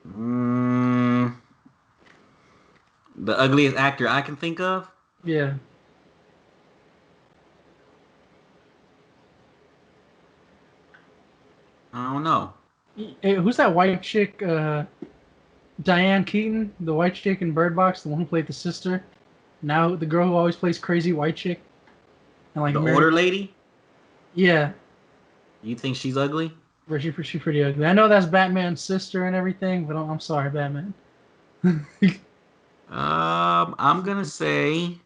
Mm, the ugliest actor I can think of? Yeah. I don't know. Hey, who's that white chick? Diane Keaton, the white chick in Bird Box, the one who played the sister. Now the girl who always plays crazy white chick and like The Mary. older lady? Yeah, You think she's ugly? where she pretty ugly. I know that's Batman's sister and everything, but I'm sorry, Batman. I'm gonna say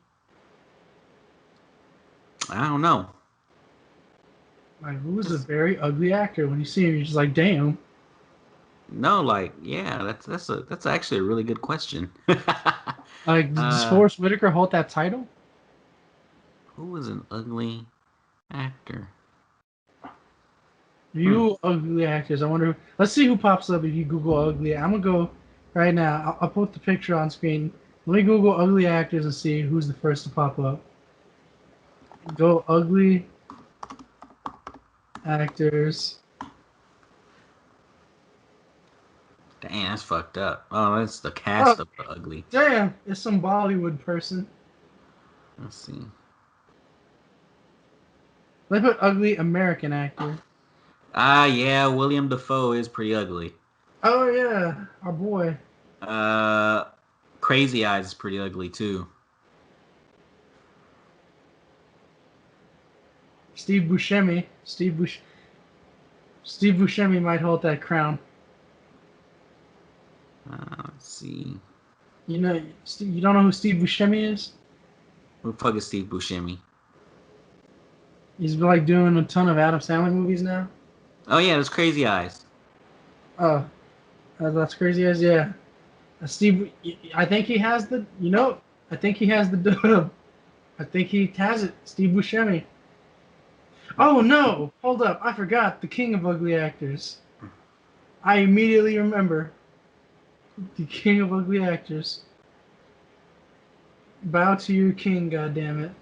I don't know. Like, who's a very ugly actor? When you see him, you're just like, damn. No, like, yeah, that's actually a really good question. Like, does uh, Forrest Whitaker hold that title? who is an ugly actor? Hmm. You ugly actors. I wonder. Let's see who pops up if you Google ugly. I'm gonna go right now. I'll put the picture on screen. Let me Google ugly actors and see who's the first to pop up. Go ugly actors. Damn, that's fucked up. Oh, that's the Oh, cast of the ugly. damn! It's some Bollywood person. Let's see. Let's put ugly American actor. Ah, yeah, William Dafoe is pretty ugly. Oh yeah, our boy Uh, Crazy Eyes is pretty ugly too. Steve Buscemi. Steve Buscemi might hold that crown. Let's see. You don't know who Steve Buscemi is? Who the fuck is Steve Buscemi? He's been like doing a ton of Adam Sandler movies now. Oh yeah, there's Crazy Eyes. Oh, That's crazy as yeah. Steve, I think he has the. I think he has the dub. I think he has it. Steve Buscemi. Oh no! Hold up! I forgot the king of ugly actors. I immediately remember the king of ugly actors. Bow to you, king. God damn it!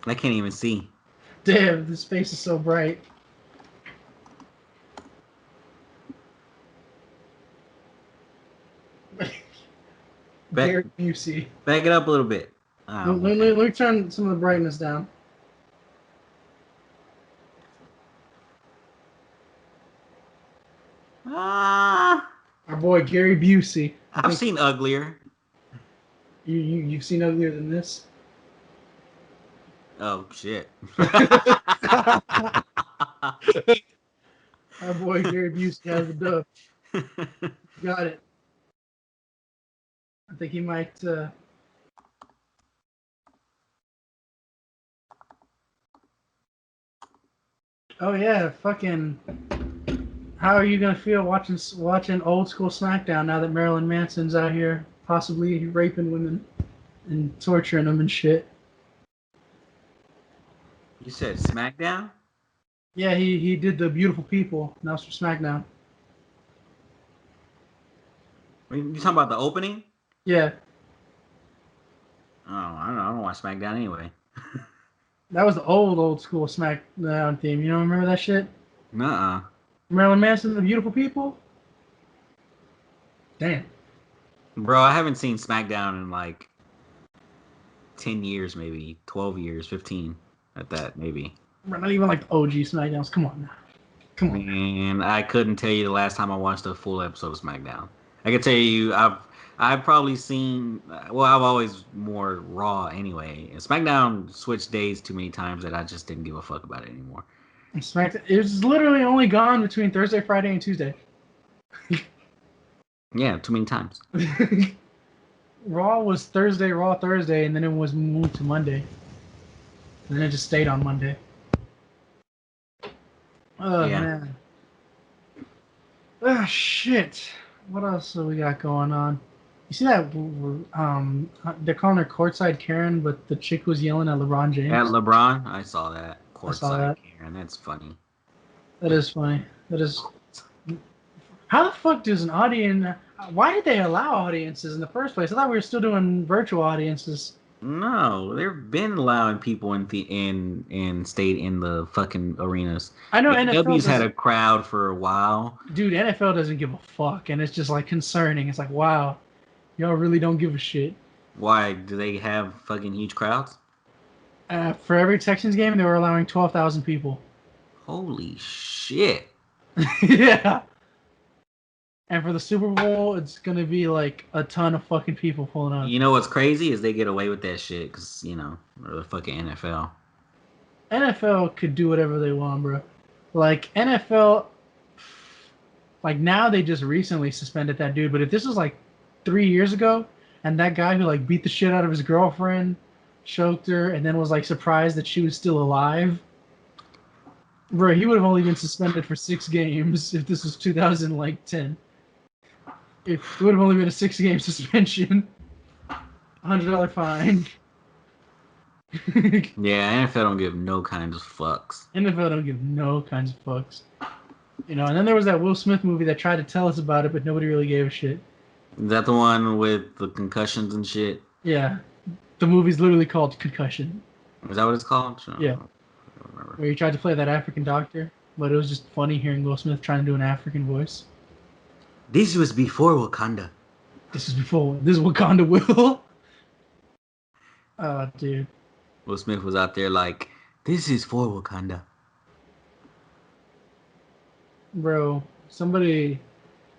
I can't even see. Damn, this face is so bright. Back Gary Busey. back it up a little bit. Oh, okay. Let me turn some of the brightness down. Ah, Our boy Gary Busey. I I've think seen uglier. you've seen uglier than this. Oh shit. Our boy Gary Busey has the dub. Got it. I think he might. Oh yeah, fucking. How are you gonna feel watching old school SmackDown now that Marilyn Manson's out here possibly raping women and torturing them and shit? You said SmackDown? Yeah, he did the Beautiful People. Now it's for SmackDown. You talking about the opening? Yeah, Oh, I don't watch SmackDown anyway. that was the old school SmackDown theme. You don't remember that shit? Nuh-uh. Marilyn Manson, the Beautiful People. Damn. Bro, I haven't seen SmackDown in like 10 years, maybe 12 years, 15 at that, maybe. We're not even like the OG SmackDowns. Come on now. Come on now. Man, I couldn't tell you the last time I watched a full episode of SmackDown. I could tell you I've probably seen well, I've always more Raw anyway. And SmackDown switched days too many times that I just didn't give a fuck about it anymore. SmackDown. It was literally only gone between Thursday, Friday, and Tuesday. Yeah, too many times. Raw was Thursday, Raw Thursday, and then it was moved to Monday. And then it just stayed on Monday. Oh Yeah. man. Ah shit. What else do we got going on? You see that? They're calling her courtside Karen, but the chick was yelling at LeBron At James. LeBron, I saw that. I saw Courtside that. Karen. That's funny. That is funny. That is. How the fuck does an audience? Why did they allow audiences in the first place? I thought we were still doing virtual audiences. No, they've been allowing people in stayed in the fucking arenas. I know NFL AEW's had a doesn't. crowd for a while. Dude, NFL doesn't give a fuck, and it's just like concerning. It's like, wow, y'all really don't give a shit. Why do they have fucking huge crowds? For every Texans game, they were allowing 12,000 people. Holy shit. Yeah. And for the Super Bowl, it's gonna be like a ton of fucking people pulling up. You know what's crazy is they get away with that shit because they're the fucking NFL. NFL could do whatever they want, bro. Like NFL, like now they just recently suspended that dude. But if this was like 3 years ago, and that guy who like beat the shit out of his girlfriend, choked her, and then was like surprised that she was still alive, bro, he would have only been suspended for 6 games if this was 2010. It would have only been a 6 game suspension, $100 fine. Yeah, NFL don't give no kinds of fucks. NFL don't give no kinds of fucks. And then there was that Will Smith movie that tried to tell us about it, but nobody really gave a shit. Is that the one with the concussions and shit? Yeah, the movie's literally called Concussion. Is that what it's called? I Yeah, don't remember. where he tried to play that African doctor, but it was just funny hearing Will Smith trying to do an African voice. This was before Wakanda. This is Wakanda Will. Oh, dude. Will Smith was out there like, this is for Wakanda. Bro, somebody.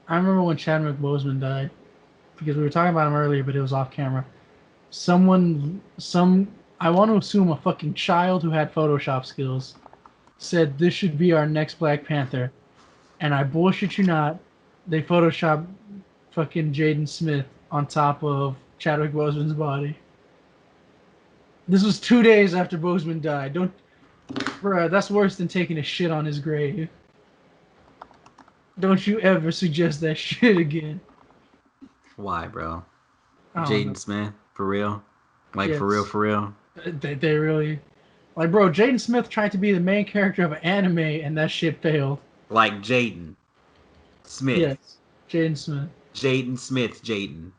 I remember when Chadwick Boseman died because we were talking about him earlier, but it was off camera. I want to assume a fucking child who had Photoshop skills said this should be our next Black Panther, and I bullshit you not, they Photoshopped fucking Jaden Smith on top of Chadwick Boseman's body. This was 2 days after Boseman died. Bruh, that's worse than taking a shit on his grave. Don't you ever suggest that shit again. Why, bro? I don't Jaden know. Smith, for real? Like for real, Yes. for real? They really. Like, bro, Jaden Smith tried to be the main character of an anime and that shit failed. Like Jaden Smith. Yes. Jaden Smith. Jaden Smith, Jaden.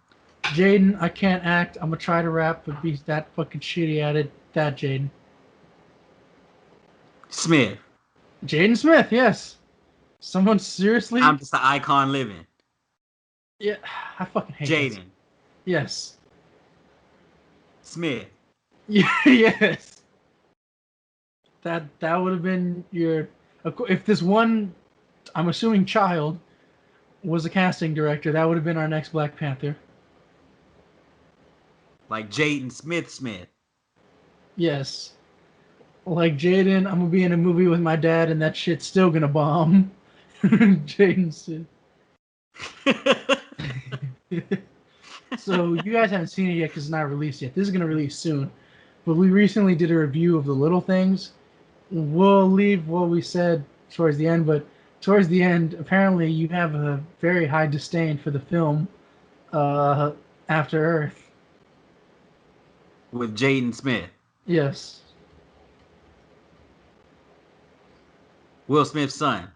Jaden, I can't act. I'm gonna try to rap, but be that fucking shitty at it. That Jaden. Smith. Jaden Smith, yes. Someone seriously? I'm just an icon living. Yeah, I fucking hate that. Jaden Yes. Smith. Yes. That would have been your. If this one, I'm assuming child, was a casting director, that would have been our next Black Panther. Like Jaden Smith Smith. Yes. Like Jaden, I'm gonna be in a movie with my dad, and that shit's still gonna bomb. Jaden said. So you guys haven't seen it yet because it's not released yet. This is gonna release soon, but we recently did a review of the little things. We'll leave what we said towards the end, but towards the end, apparently you have a very high disdain for the film uh, After Earth. With Jaden Smith. Yes, Will Smith's son.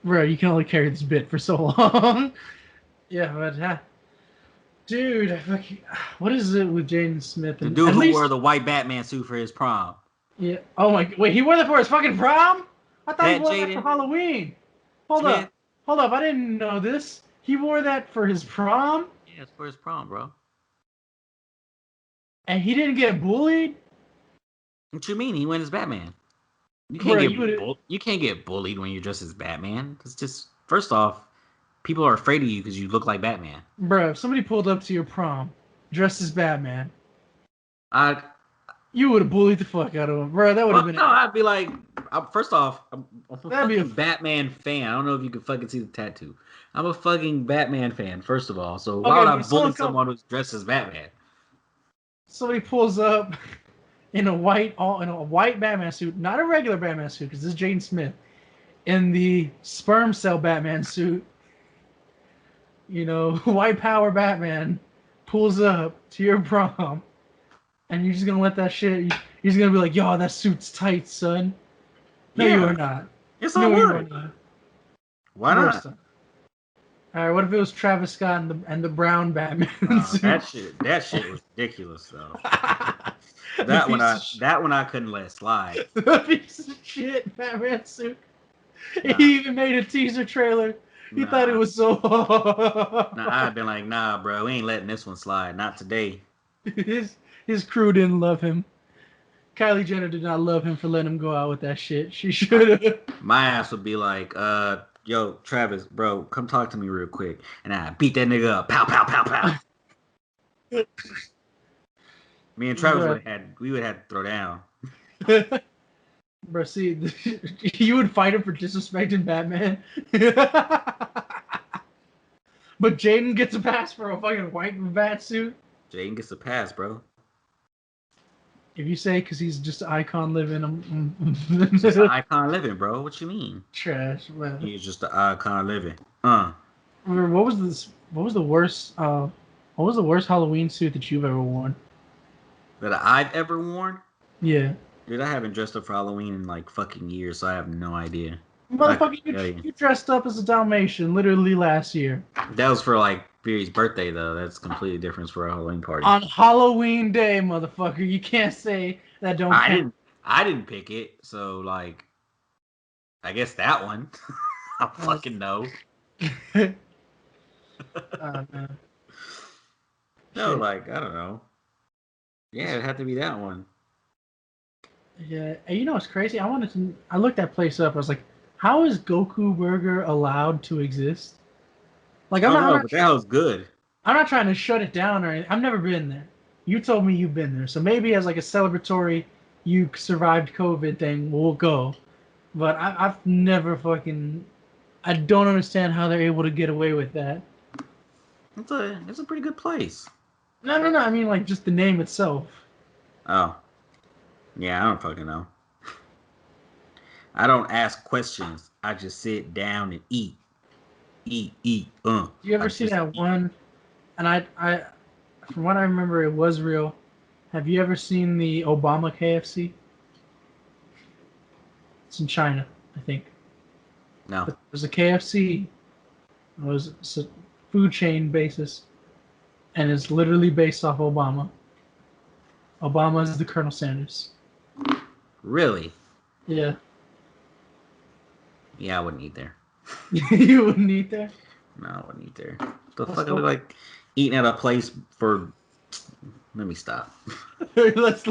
bro, you can only carry this bit for so long. Yeah, but dude, what is it with Jaden Smith? The And dude at who wore least, the white Batman suit for his prom. yeah. Oh my, wait, he wore that for his fucking prom? I thought he That wore that for Jaden Halloween. Hold Smith? up, hold up, I didn't know this. He wore that for his prom, Yeah, it's for his prom, bro. and he didn't get bullied. What you mean? He went as Batman. Bro, you would. You can't get bullied when you're dressed as Batman. It's just first off, people are afraid of you because you look like Batman. Bro, if somebody pulled up to your prom dressed as Batman, I you would have bullied the fuck out of him. Bro, that would have Well, been no, I'd be like, first off, I'm a that'd be a fucking Batman fan. I don't know if you can fucking see the tattoo. I'm a fucking Batman fan, first of all. So why okay, would I but if bully someone who's dressed as Batman? somebody pulls up in a white Batman suit, not a regular Batman suit, because this is Jaden Smith, in the sperm cell Batman suit, white power Batman pulls up to your prom, and you're just gonna let that shit. You're just gonna be like, "Yo, that suit's tight, son." No, you are Yeah, not. yes, I No, you are would. not. Why Bro, not? son. All right, what if it was Travis Scott and the brown Batman suit? That shit was ridiculous though. The piece of That one I couldn't let slide. the piece of shit Batman suit. Nah, He even made a teaser trailer. He thought it nah, was so. nah. I'd been like, nah, bro, we ain't letting this one slide. Not today. his his crew didn't love him. Kylie Jenner did not love him for letting him go out with that shit. She I, should have. my ass would be like, yo, Travis, bro, come talk to me real quick. And I beat that nigga up. Pow, pow, pow, pow. Me and Travis Bruh. we would have to throw down. Bro, see, you would fight him for disrespecting Batman. But Jaden gets a pass for a fucking white bat suit. Jaden gets a pass, bro. If you say because he's just an icon living, Just an icon living, bro. What you mean? trash. Man. He's just an icon living. What was this? What was the worst? What was the worst Halloween suit that you've ever worn? That I've ever worn? Yeah, Dude, I haven't dressed up for Halloween in like fucking years, so I have no idea. I motherfucker, couldn't tell you. you dressed up as a Dalmatian literally last year That was for like Beery's birthday, though. That's completely different for a Halloween party. on Halloween Day, motherfucker. You can't say that don't I count. didn't. I didn't pick it, so like, I guess that one. I fucking know. Man. No, Shit. like I don't know. Yeah, it had to be that one. Yeah, and you know what's crazy? I looked that place up. I was like, how is Goku Burger allowed to exist? Like, I I'm don't not, I'm know, not, but that was good. I'm not trying to shut it down or anything. I've never been there. You told me you've been there, so maybe as like a celebratory, you survived COVID thing, we'll go. But I've never fucking. I don't understand how they're able to get away with that. It's a pretty good place. No, no, no. I mean, like just the name itself. Oh, yeah, I don't fucking know. I don't ask questions. I just sit down and eat, eat, eat. Do you I ever see just that eat. one? And from what I remember, it was real. Have you ever seen the Obama KFC? It's in China, I think. No, But there's a KFC. It was a food chain basis, and it's literally based off Obama. Obama is the Colonel Sanders. really? Yeah, Yeah, I wouldn't eat there. you wouldn't eat there. No, I wouldn't eat there. The Let's fuck I look go. like eating at a place for. Let me stop. let's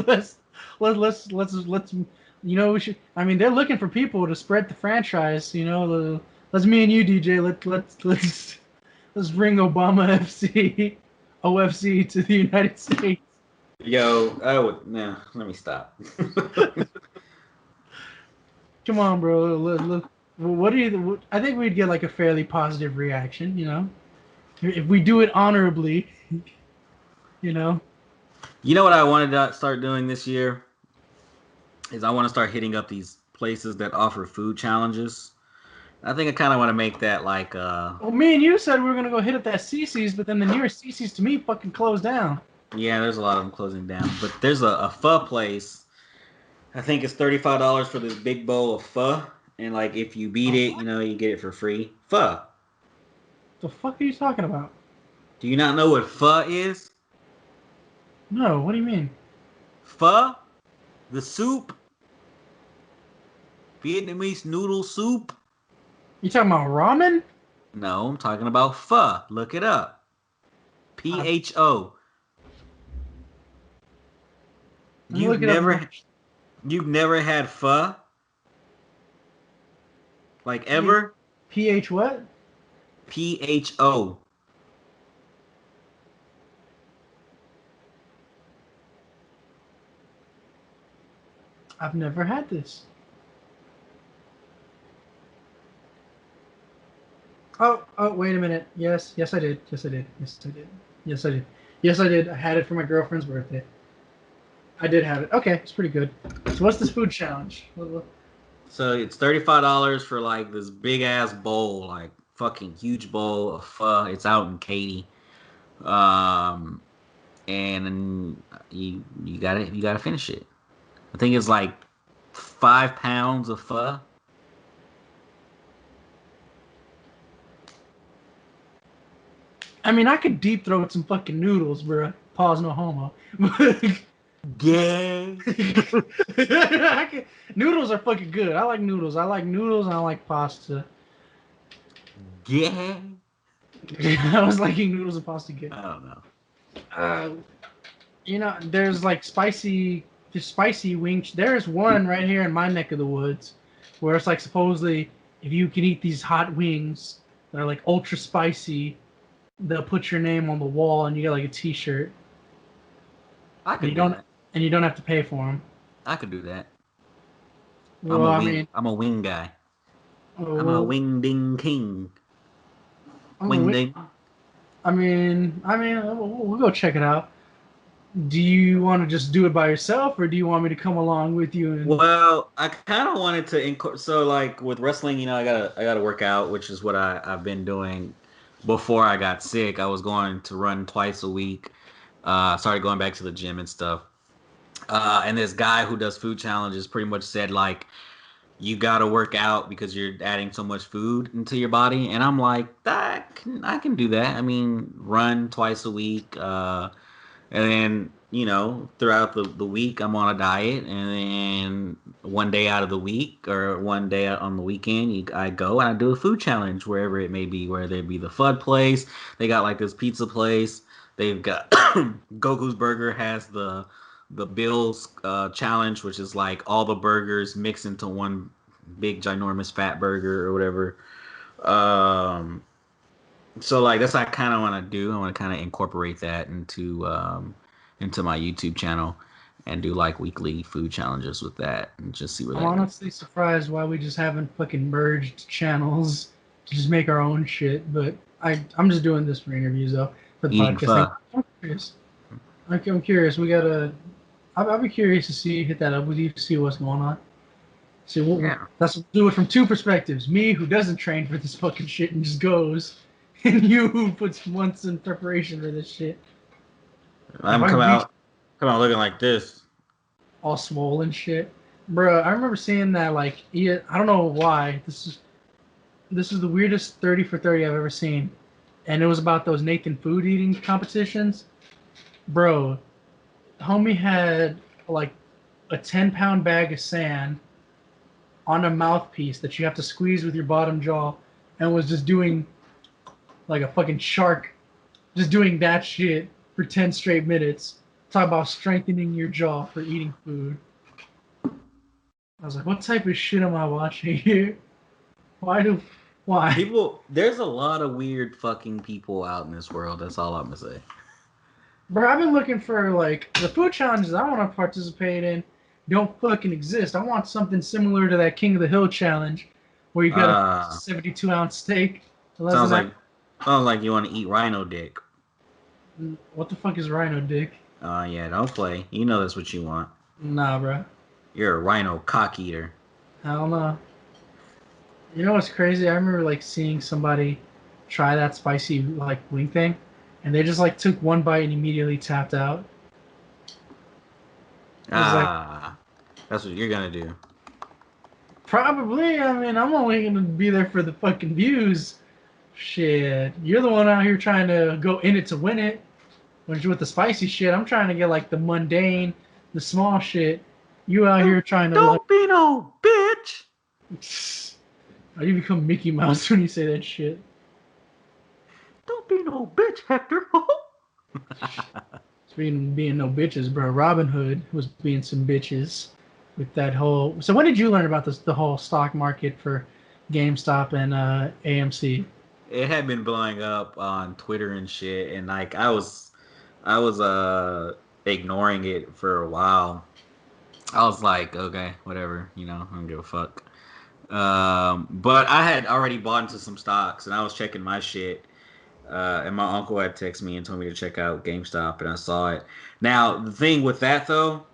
you know we should. I mean, they're looking for people to spread the franchise. You know, let's me and you, DJ. Let's bring Obama FC, OFC to the United States. Yo, I would. Nah, let me stop. Come on, bro. What do you? I think we'd get like a fairly positive reaction. You know, if we do it honorably. You know. You know what I wanted to start doing this year is I want to start hitting up these places that offer food challenges. I think I kind of want to make that like Well, me and you said we were gonna go hit up that H.E.C's, but then the nearest H.E.C's to me fucking closed down. yeah, there's a lot of them closing down, but there's a pho place. I think it's $35 for this big bowl of pho, and like if you beat Oh, it, what? you get it for free. Pho. The fuck are you talking about? Do you not know what pho is? No, what do you mean? Pho, the soup, Vietnamese noodle soup. You talking about ramen? No, I'm talking about pho. Look it up. Uh, PHO. let me You've look it up now. never you've never had pho like P- ever? PH what? PHO. I've never had this. Oh, wait a minute. Yes, I did. Yes, I did. Yes, I did. Yes, I did. Yes, I did. I had it for my girlfriend's birthday. I did have it. Okay, it's pretty good. So what's this food challenge? So it's $35 for like this big ass bowl, like fucking huge bowl of pho. It's out in Katy. Um and you gotta finish it. I think it's like 5 pounds of pho. I mean, I could deep throat some fucking noodles, bro. Pause, no homo. Yeah. Noodles are fucking good. I like noodles. I like noodles and I like pasta. Yeah. I was liking noodles and pasta good. I don't know. Uh, there's like just spicy wings. There's one right here in my neck of the woods where it's like supposedly if you can eat these hot wings that are like ultra spicy, they'll put your name on the wall and you get like a T-shirt, I and could do that. you don't have to pay for them. I could do that. I'm Well, a I wing. mean, I'm a wing guy. I'm a well, wing ding king. I'm a Wing wing. ding. We'll go check it out. Do you want to just do it by yourself, or do you want me to come along with you? And Well, I kind of wanted to so like with wrestling, I gotta work out, which is what I've been doing before I got sick. I was going to run twice a week. Started going back to the gym and stuff. And this guy who does food challenges pretty much said like you gotta work out because you're adding so much food into your body. And I'm like, I can do that. I mean, run twice a week. And then, throughout the week, I'm on a diet. And then one day out of the week or one day on the weekend, I go and I do a food challenge wherever it may be, whether it be the Fudd place. They got like this pizza place. They've got Goku's Burger has the Bills challenge, which is like all the burgers mixed into one big ginormous fat burger or whatever. Um, so like that's what I kind of want to do. I want to kind of incorporate that into my YouTube channel and do like weekly food challenges with that and just see where I'm that goes. honestly surprised why we just haven't fucking merged channels to just make our own shit. But I'm just doing this for interviews though, for the Eating podcast thing. pho. I'm curious. I'm curious. We gotta. I'll be curious to see hit that up with you, see what's going on. See, Yeah. that's we'll do it from two perspectives. Me, who doesn't train for this fucking shit and just goes, and you, who puts months in preparation for this shit. If I'm I could beat come out looking like this. all swollen shit, bro. I remember seeing that like I don't know why this is the weirdest 30 for 30 I've ever seen, and it was about those Nathan food eating competitions, bro. Homie had like a 10-pound bag of sand on a mouthpiece that you have to squeeze with your bottom jaw, and was just doing like a fucking shark, just doing that shit for 10 straight minutes. Talk about strengthening your jaw for eating food. I was like, what type of shit am I watching here? Why do, why? People, there's a lot of weird fucking people out in this world. That's all I'm gonna say. Bro, I've been looking for like the food challenges I want to participate in don't fucking exist. I want something similar to that King of the Hill challenge where you gotta finish a Uh 72-ounce steak in less sounds than an like sounds like you want to eat rhino dick. hour. What the fuck is rhino dick? Yeah, don't play. You know that's what you want. Nah, bro. You're a rhino cock eater. Hell no. You know what's crazy? I remember like seeing somebody try that spicy like wing thing, and they just like took one bite and immediately tapped out. I was like, Ah, that's what you're gonna do. probably. I mean, I'm only gonna be there for the fucking views. Shit, you're the one out here trying to go in it to win it. When you're with the spicy shit, I'm trying to get like the mundane, the small shit. You out here trying to like, Don't be no bitch. you become Mickey Mouse when you say that shit. Don't be no bitch, Hector. Speaking of being no bitches, bro, Robin Hood was being some bitches with that whole. So when did you learn about this, the whole stock market for GameStop and AMC? It had been blowing up on Twitter and shit, and like I was ignoring it for a while. I was like, okay, whatever, I don't give a fuck. But I had already bought into some stocks, and I was checking my shit. And my uncle had texted me and told me to check out GameStop, and I saw it. Now the thing with that though,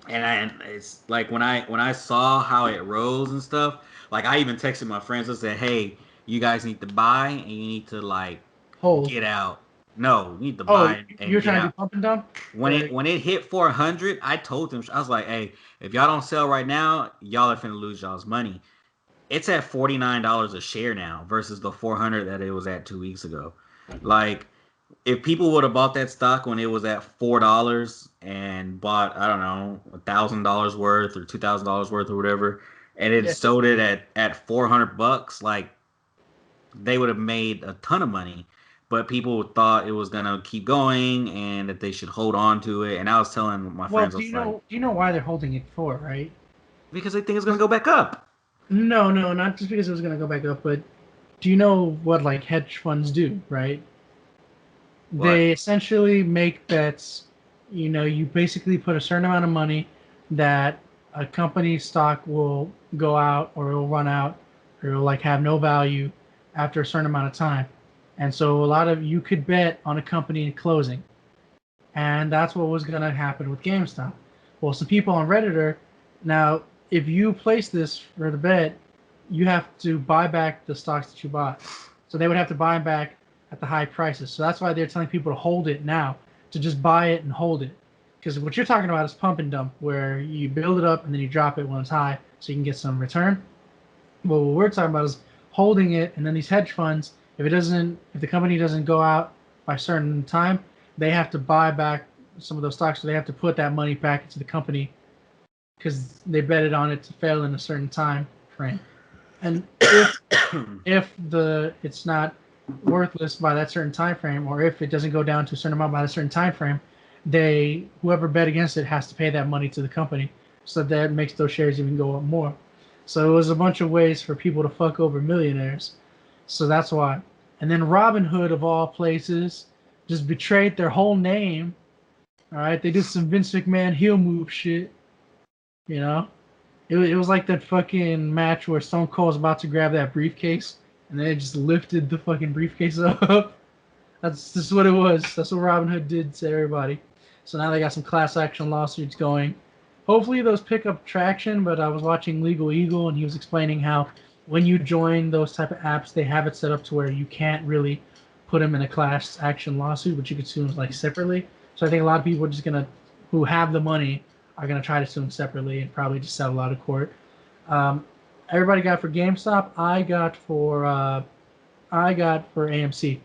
and it's like when I saw how it rose and stuff, like I even texted my friends and said, "Hey, you guys need to buy and you need to like Hold. get out. No, you need to Oh, buy and you're get trying to do out." pump and dump? When Where? it hit 400, I told them, I was like, "Hey, if y'all don't sell right now, y'all are finna lose y'all's money." It's at $49 a share now versus the 400 that it was at 2 weeks ago. Like, if people would have bought that stock when it was at $4 and bought, I don't know, $1,000 worth or $2,000 worth or whatever, and it Yeah, it's just sold it at $400, like they would have made a ton of money. But people thought it was gonna keep going and that they should hold on to it. And I was telling my well. friends, I was like, Do you know why they're holding it for? Right? because they think it's gonna go back up. No, no, not just because it was gonna go back up, but do you know what like hedge funds do? Right? What? They essentially make bets. You know, you basically put a certain amount of money that a company's stock will go out or it'll run out or it'll like have no value after a certain amount of time. And so a lot of you could bet on a company closing. And that's what was going to happen with GameStop. Well, some people on Reddit are now, if you place this for the bet, you have to buy back the stocks that you bought. So they would have to buy them back at the high prices. So that's why they're telling people to hold it now, to just buy it and hold it. Because what you're talking about is pump and dump, where you build it up and then you drop it when it's high so you can get some return. Well, what we're talking about is holding it, and then these hedge funds, if the company doesn't go out by a certain time, they have to buy back some of those stocks. So they have to put that money back into the company because they betted on it to fail in a certain time frame. And if the it's not worthless by that certain time frame, or if it doesn't go down to a certain amount by a certain time frame, they whoever bet against it has to pay that money to the company. So that makes those shares even go up more. So it was a bunch of ways for people to fuck over millionaires. So that's why. And then Robin Hood of all places just betrayed their whole name. All right, they did some Vince McMahon heel move shit. You know, it was like that fucking match where Stone Cold's about to grab that briefcase, and they just lifted the fucking briefcase up. That's just what it was. That's what Robin Hood did to everybody. So now they got some class action lawsuits going. hopefully those pick up traction. But I was watching Legal Eagle, and he was explaining how when you join those type of apps, they have it set up to where you can't really put them in a class action lawsuit, but you could sue them like separately. So I think a lot of people are just gonna, who have the money, are gonna try to sue them separately and probably just settle out of court. Um, everybody got for GameStop. I got for AMC.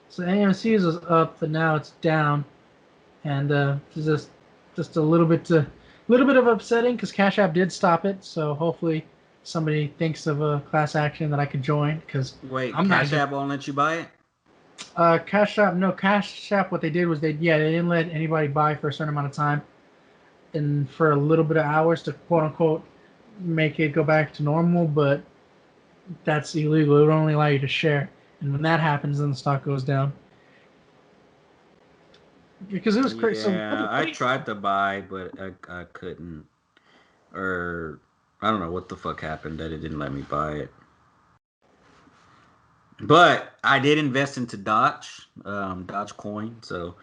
So AMC is up, but now it's down, and it's just a little bit of upsetting because Cash App did stop it. So hopefully somebody thinks of a class action that I could join because Wait, I'm not Cash just App won't let you buy it? Cash App. No, Cash App. What they did was they didn't let anybody buy for a certain amount of time and for a little bit of hours to quote unquote make it go back to normal, but that's illegal. It would only allow you to share, and when that happens, then the stock goes down. Because it was crazy. So Yeah, I tried to buy, but I couldn't. Or I don't know what the fuck happened that it didn't let me buy it. But I did invest into Dodge Coin. So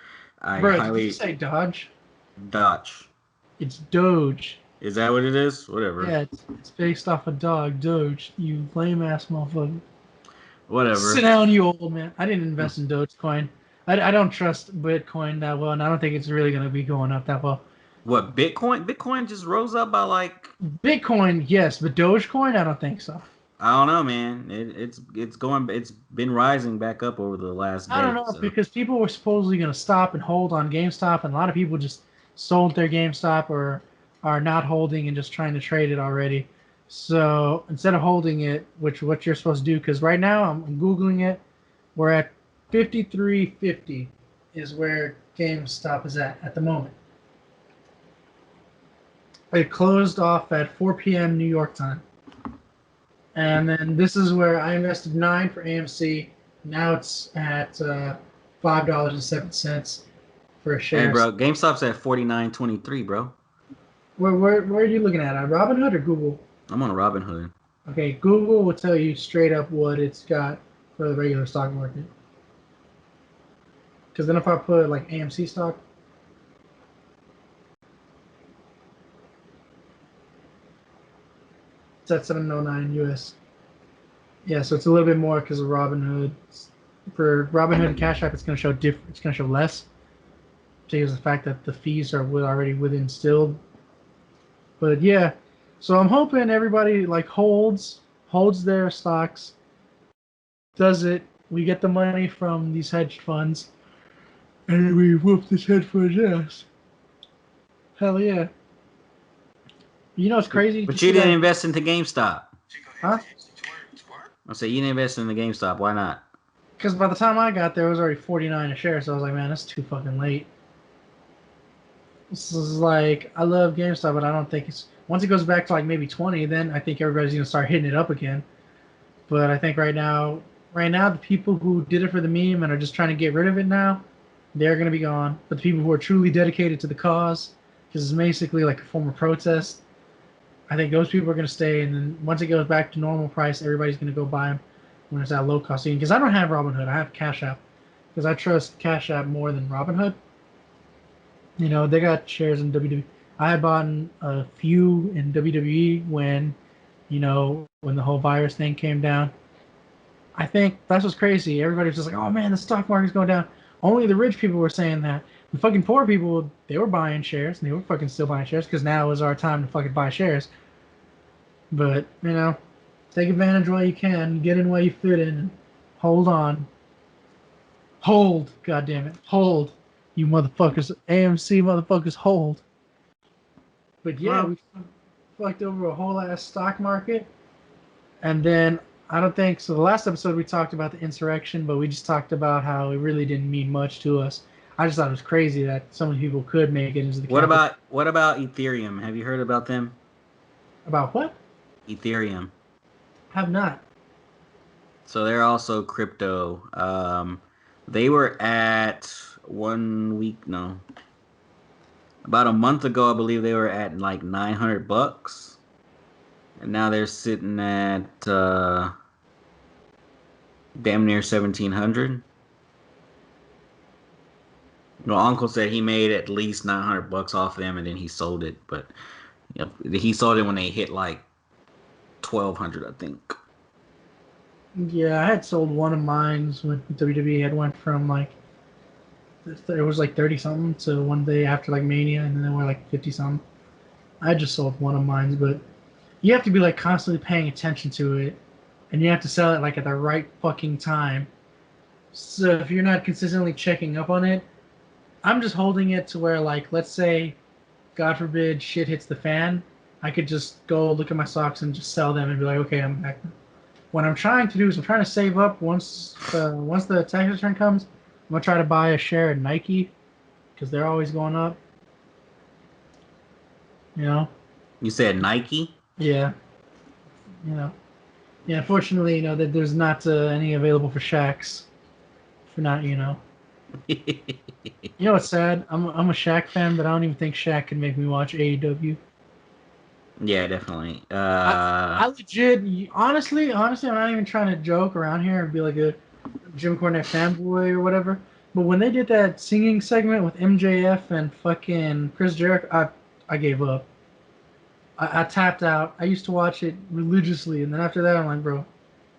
I bro, did you highly say Dodge? Dodge. It's Doge. Is that what it is? Whatever. Yeah, it's based off a dog, Doge. You lame ass motherfucker. Sit Whatever. down, you old man. I didn't invest in Dogecoin. I don't trust Bitcoin that well, and I don't think it's really gonna be going up that well. What Bitcoin? Bitcoin just rose up by like Bitcoin, yes, but Dogecoin, I don't think so. I don't know, man. It's been rising back up over the last I don't day. know So because people were supposedly gonna stop and hold on GameStop, and a lot of people just sold their GameStop or are not holding and just trying to trade it already. So instead of holding it, which what you're supposed to do, because right now I'm googling it, we're at 53.50 is where GameStop is at the moment. It closed off at 4 p.m. New York time. And then this is where I invested 9 for AMC. Now it's at $5.07 for a hey, share. bro, GameStop's at 49.23, bro. Where are you looking at Robinhood or Google? I'm on Robinhood. Okay, Google will tell you straight up what it's got for the regular stock market. Because then if I put like AMC stock, it's at 709 US. Yeah, so it's a little bit more because of Robinhood. For Robinhood and Cash App, it's going to show different. It's going to show less because of the fact that the fees are already within still. But yeah, so I'm hoping everybody like holds their stocks, does it. We get the money from these hedge funds, and we whoop this hedge fund's ass. Hell yeah! You know it's crazy. Did you But you see didn't that? invest into GameStop. Huh? I say you didn't invest in the GameStop. Why not? Because by the time I got there, it was already 49 a share. So I was like, man, that's too fucking late. This is like I love GameStop, but I don't think it's once it goes back to like maybe 20, then I think everybody's gonna start hitting it up again. But I think right now, the people who did it for the meme and are just trying to get rid of it now, they're gonna be gone. But the people who are truly dedicated to the cause, because it's basically like a form of protest, I think those people are gonna stay. And then once it goes back to normal price, everybody's gonna go buy them when it's at low cost. Because I don't have Robinhood, I have Cash App, because I trust Cash App more than Robinhood. You know, they got shares in WWE. I had bought a few in WWE when, when the whole virus thing came down. I think that's what's crazy. Everybody was just like, "Oh man, the stock market's going down." Only the rich people were saying that. The fucking poor people, they were buying shares, and they were fucking still buying shares because now is our time to fucking buy shares. But take advantage while you can, get in while you fit in, and hold on, hold, god damn it, hold, you motherfuckers, AMC motherfuckers, hold. But yeah, Well, we fucked over a whole ass stock market. And then I don't think so. The last episode we talked about the insurrection, but we just talked about how it really didn't mean much to us. I just thought it was crazy that so many people could make it into the capital. what about Ethereum? Have you heard about them? About what? Ethereum. Have not. So they're also crypto. They were at 1 week, no, about a month ago, I believe they were at like $900, and now they're sitting at damn near 1,700. Well, Uncle said he made at least 900 bucks off them, and then he sold it. But he sold it when they hit like 1,200, I think. Yeah, I had sold one of mine when WWE had went from like it was like 30 something to one day after like Mania, and then they were like 50 something. I just sold one of mine, but you have to be like constantly paying attention to it, and you have to sell it like at the right fucking time. So if you're not consistently checking up on it, I'm just holding it to where like let's say, God forbid, shit hits the fan, I could just go look at my stocks and just sell them and be like, okay, I'm back. What I'm trying to do is I'm trying to save up once the tax return comes. I'm gonna try to buy a share of Nike because they're always going up. You know, You said Nike? yeah, you know, yeah. Unfortunately, that there's not any available for Shaqs. For not, you know what's sad? I'm a Shaq fan, but I don't even think Shaq can make me watch AEW. Yeah, definitely. I I legit, honestly, I'm not even trying to joke around here and be like a Jim Cornette fanboy or whatever. But when they did that singing segment with MJF and fucking Chris Jericho, I gave up. I tapped out. I used to watch it religiously, and then after that, I'm like, bro,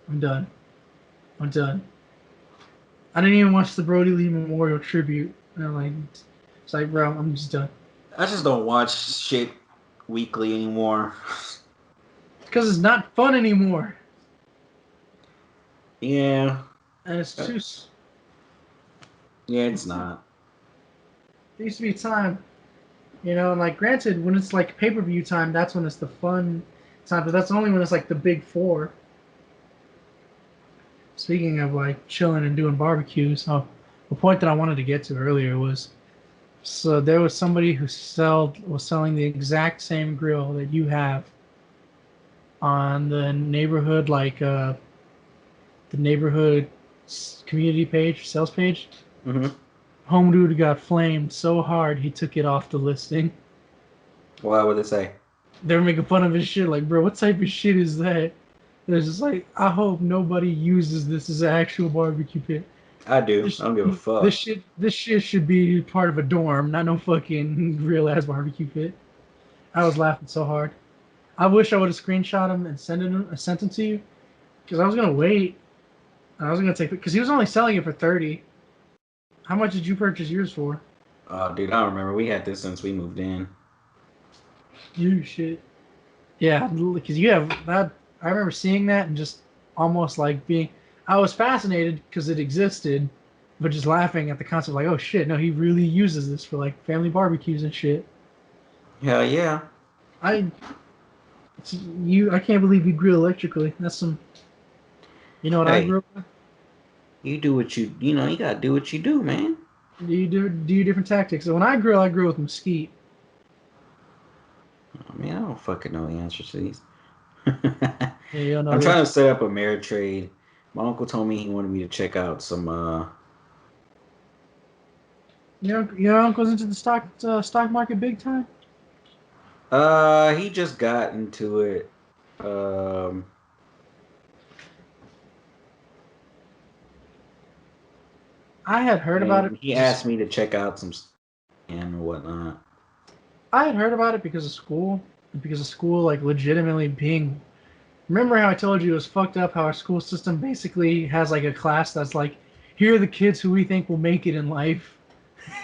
I'm done. I'm done. I didn't even watch the Brody Lee Memorial tribute, and I'm like, it's like, bro, I'm just done. I just don't watch shit weekly anymore. Because it's not fun anymore, Yeah. and it's Uh, too. Yeah, it's It's, not. there used to be time. And like granted, when it's like pay per view time, that's when it's the fun time. But that's only when it's like the big four. Speaking of like chilling and doing barbecues, so the point that I wanted to get to earlier was so there was somebody who was selling the exact same grill that you have on the neighborhood the neighborhood community page, sales page. Hmm. Home dude got flamed so hard he took it off the listing. What would it say? They were making fun of his shit, like, bro, what type of shit is that? There's just like, I hope nobody uses this as an actual barbecue pit. I do. I This don't give a this fuck. shit should be part of a dorm, not no fucking real ass barbecue pit. I was laughing so hard. I wish I would have screenshot him and sent him to you because I was gonna wait. I was gonna take it because he was only selling it for 30. How much did you purchase yours for? Oh, dude, I don't remember. We had this since we moved in. You shit. Yeah, because you have that. I remember seeing that and just almost like being. I was fascinated because it existed, but just laughing at the concept, like, oh shit, no, he really uses this for like family barbecues and shit. Hell yeah. I, I can't believe you grill electrically. That's some. You know what I Hey, grew up with? you do what you gotta do what you do, man. Do you different tactics? So when I grill with mesquite. I mean, I don't fucking know the answers to these. Yeah, you don't know I'm the trying to answer. set up a merit trade. My uncle told me he wanted me to check out some. Your uncle's into the stock market big time. He just got into it. Um, I had heard about it and he just asked me to check out some and whatnot. I had heard about it because of school like legitimately being. Remember how I told you it was fucked up how our school system basically has like a class that's like, here are the kids who we think will make it in life,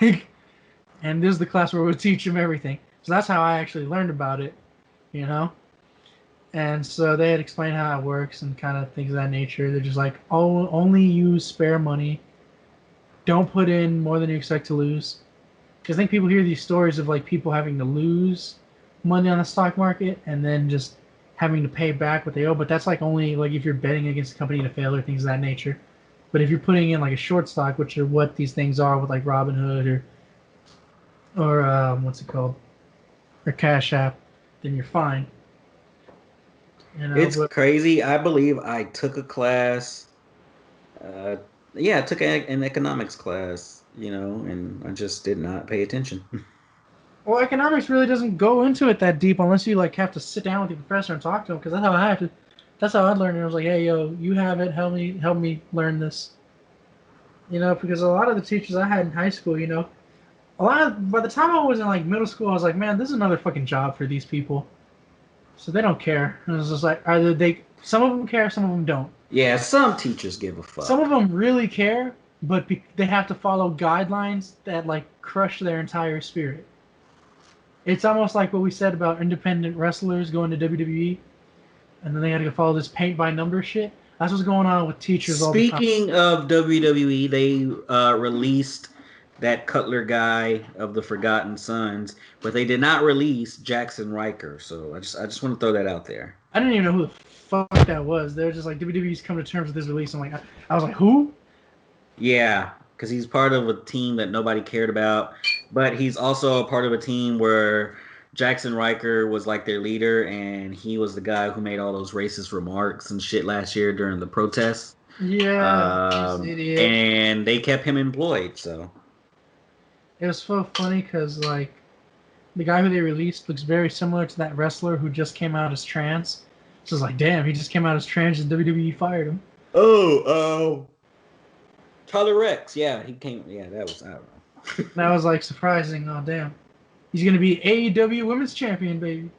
and this is the class where we'll teach them everything. So that's how I actually learned about it, you know. And so they had explained how it works and kind of things of that nature. They're just like, oh, only use spare money. Don't put in more than you expect to lose. Because I think people hear these stories of like people having to lose money on the stock market and then just having to pay back what they owe. But that's like only like if you're betting against a company to fail or things of that nature. But if you're putting in like a short stock, which are what these things are with like Robinhood or what's it called, or Cash App, then you're fine. It's But crazy. I believe I took a class. Uh, yeah, I took an economics class. And I just did not pay attention. well, economics really doesn't go into it that deep unless you like have to sit down with the professor and talk to him. Because that's how I have to. That's how I learned it. I was like, hey, yo, you have it. Help me learn this. Because a lot of the teachers I had in high school, By the time I was in like middle school, I was like, man, this is another fucking job for these people. So they don't care. And it's just like either some of them care, some of them don't. Yeah, some teachers give a Some of fuck. them really care, but they have to follow guidelines that like crush their entire spirit. It's almost like what we said about independent wrestlers going to WWE, and then they had to follow this paint by number shit. That's what's going on with teachers all the time. Speaking of WWE, they released that Cutler guy of the Forgotten Sons, but they did not release Jackson Riker. So I just want to throw that out there. I didn't even know who the fuck that was. They're just like WWE's come to terms with this release. I'm like, I was like, who? Yeah, because he's part of a team that nobody cared about, but he's also a part of a team where Jackson Riker was like their leader, and he was the guy who made all those racist remarks and shit last year during the protests. Yeah, this idiot. And they kept him employed. So, It was so funny because like the guy who they released looks very similar to that wrestler who just came out as trans. So it's like, damn, he just came out as trans and WWE fired him. oh, Tyler Rex, yeah, he came. Yeah, that was I don't And know. that was like surprising. Oh damn, he's gonna be AEW Women's Champion, baby.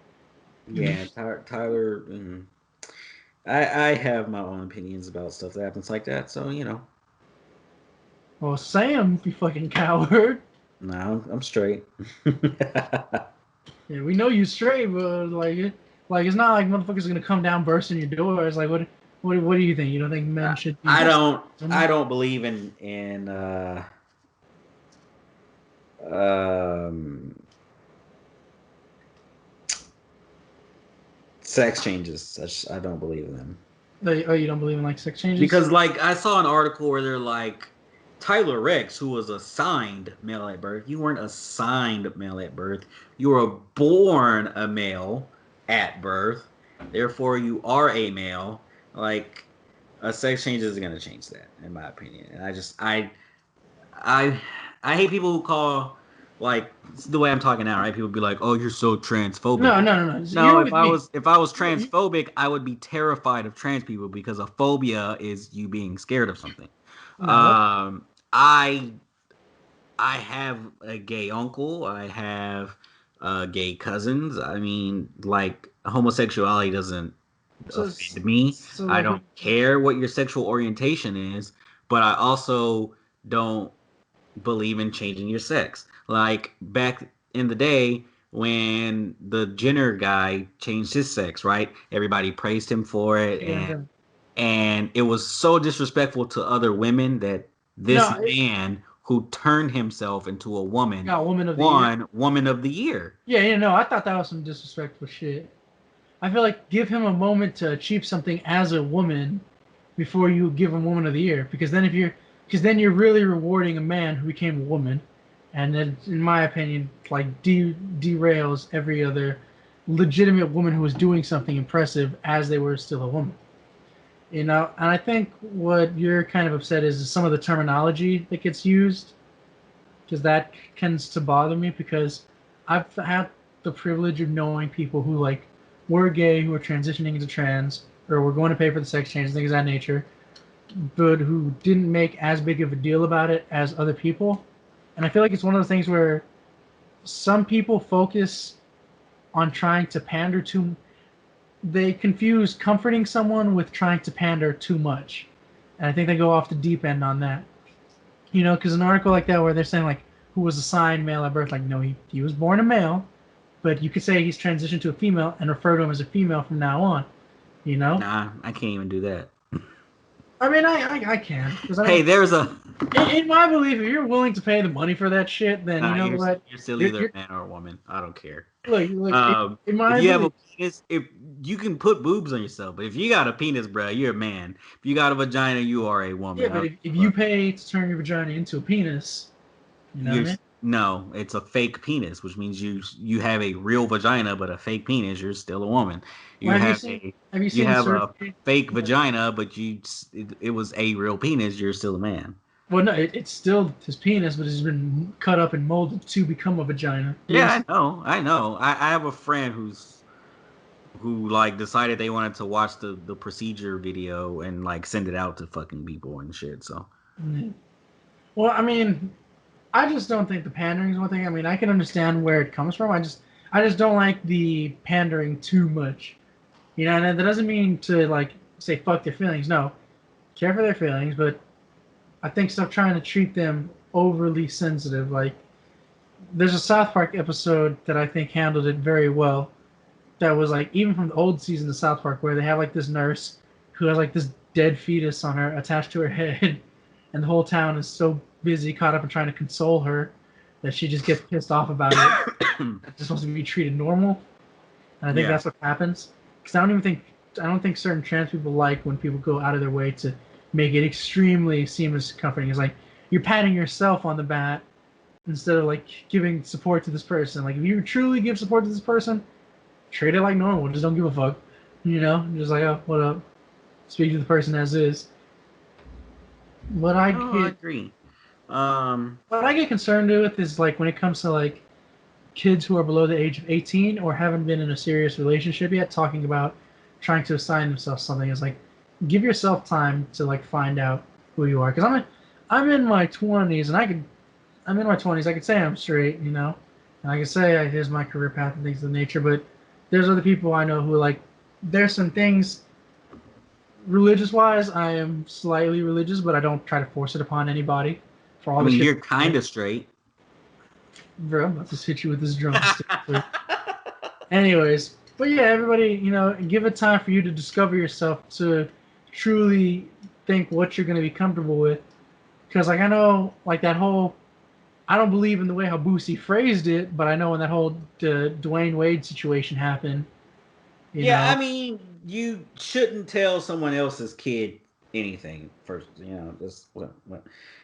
Yeah, Tyler. I have my own opinions about stuff that happens like that. So Well, Sam, you fucking coward. no, I'm straight. Yeah, we know you straight, but like it's not like motherfuckers are gonna come down bursting your door. It's like, what do you think? You don't think men I, should be? I don't. I Women? don't believe in um, sex changes. I don't believe in them. Oh, you don't believe in like sex changes? Because like I saw an article where they're like Tyler Rex, who was assigned male at birth, you weren't assigned male at birth. You were born a male at birth. Therefore, you are a male. Like a sex change isn't gonna change that, in my opinion. And I I hate people who call like the way I'm talking now, right? People be like, "Oh, you're so transphobic." No, no, no, no. No, You're with me. if I was You, transphobic, I would be terrified of trans people because a phobia is you being scared of something. no, I have a gay uncle. I have gay cousins. I mean, like homosexuality doesn't so offend me. so I like don't care what your sexual orientation is, but I also don't believe in changing your sex. Like back in the day when the Jenner guy changed his sex, right? Everybody praised him for it, yeah, yeah. and it was so disrespectful to other women that this No, man who turned himself into a woman got Woman of the Year. won Woman of the Year. Yeah, you know, I thought that was some disrespectful shit. I feel like give him a moment to achieve something as a woman before you give him Woman of the Year, because then you're really rewarding a man who became a woman, and then, in my opinion, like derails every other legitimate woman who was doing something impressive as they were still a woman. You know, and I think what you're kind of upset is some of the terminology that gets used, because that tends to bother me because I've had the privilege of knowing people who like were gay, who are transitioning into trans, or were going to pay for the sex change, things of that nature, but who didn't make as big of a deal about it as other people. And I feel like it's one of the things where some people focus on trying to pander to. They confuse comforting someone with trying to pander too much. And I think they go off the deep end on that. You know, because an article like that where they're saying like who was assigned male at birth, like no, he was born a male, but you could say he's transitioned to a female and refer to him as a female from now on. You know, Nah, I can't even do that. I mean, I can because I Hey, mean, there's a in my belief, if you're willing to pay the money for that shit, then you nah. know what, You're still either you're a man or a woman. I don't care. look in If my you have a belief, penis, if you can put boobs on yourself, but if you got a penis, bro, you're a man. If you got a vagina, you are a yeah, woman. I but don't if give a you fuck. pay to turn your vagina into a penis, you know what I You're mean? no, it's a fake penis, which means you have a real vagina but a fake penis. You're still a woman. You Well, have a have you you seen the have a surgery? fake vagina, but it was a real penis. You're still a man. Well, no, it's still his penis, but it's been cut up and molded to become a vagina. You ever Yeah, see? I know. I know. I have a friend who like decided they wanted to watch the procedure video and like send it out to fucking people and shit. So Yeah. Well, I mean, I just don't think the pandering is one thing. I mean, I can understand where it comes from. I just don't like the pandering too much. You know, and that doesn't mean to like say fuck their feelings. No, care for their feelings, but I think stop trying to treat them overly sensitive. Like there's a South Park episode that I think handled it very well. That was like even from the old season of South Park where they have like this nurse who has like this dead fetus on her attached to her head, and the whole town is so busy caught up in trying to console her that she just gets pissed off about it. It's just supposed to be treated normal, and I think Yeah. that's what happens. Because I don't think certain trans people like when people go out of their way to make it extremely seamless, comforting. It's like you're patting yourself on the back instead of like giving support to this person. Like if you truly give support to this person, treat it like normal. Just don't give a fuck. You know, just like, oh, what up? Speak to the person as is. What I No, I get, agree. what I get concerned with is like when it comes to like kids who are below the age of 18 or haven't been in a serious relationship yet, talking about trying to assign themselves something is like, give yourself time to like find out who you are. Because I'm in my 20s and I'm in my 20s. I could say I'm straight, you know, and I could say here's my career path and things of the nature. But there's other people I know who like there's some things religious wise. I am slightly religious, but I don't try to force it upon anybody for I all the mean, shit. you're kind of straight. Bro, I'm about to hit you with this drumstick. Anyways, but yeah, everybody, you know, give it time for you to discover yourself to truly think what you're going to be comfortable with. Because like I know, like that whole I don't believe in the way how Boosie phrased it, but I know when that whole Dwayne Wade situation happened, you Yeah, I know. mean, you shouldn't tell someone else's kid anything first. Just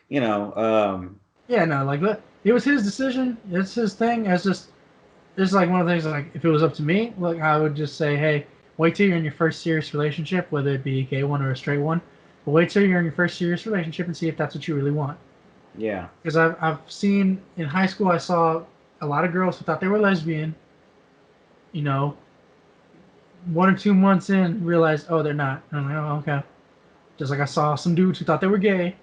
you know. Yeah, no, like look, it was his decision. It's his thing. It's like one of the things. Like if it was up to me, look, I would just say, hey, wait till you're in your first serious relationship, whether it be a gay one or a straight one. But wait till you're in your first serious relationship and see if that's what you really want. Yeah. Because I've seen in high school, I saw a lot of girls who thought they were lesbian. You know, 1 or 2 months in, realized, oh, they're not. And I'm like, oh, okay. Just like I saw some dudes who thought they were gay.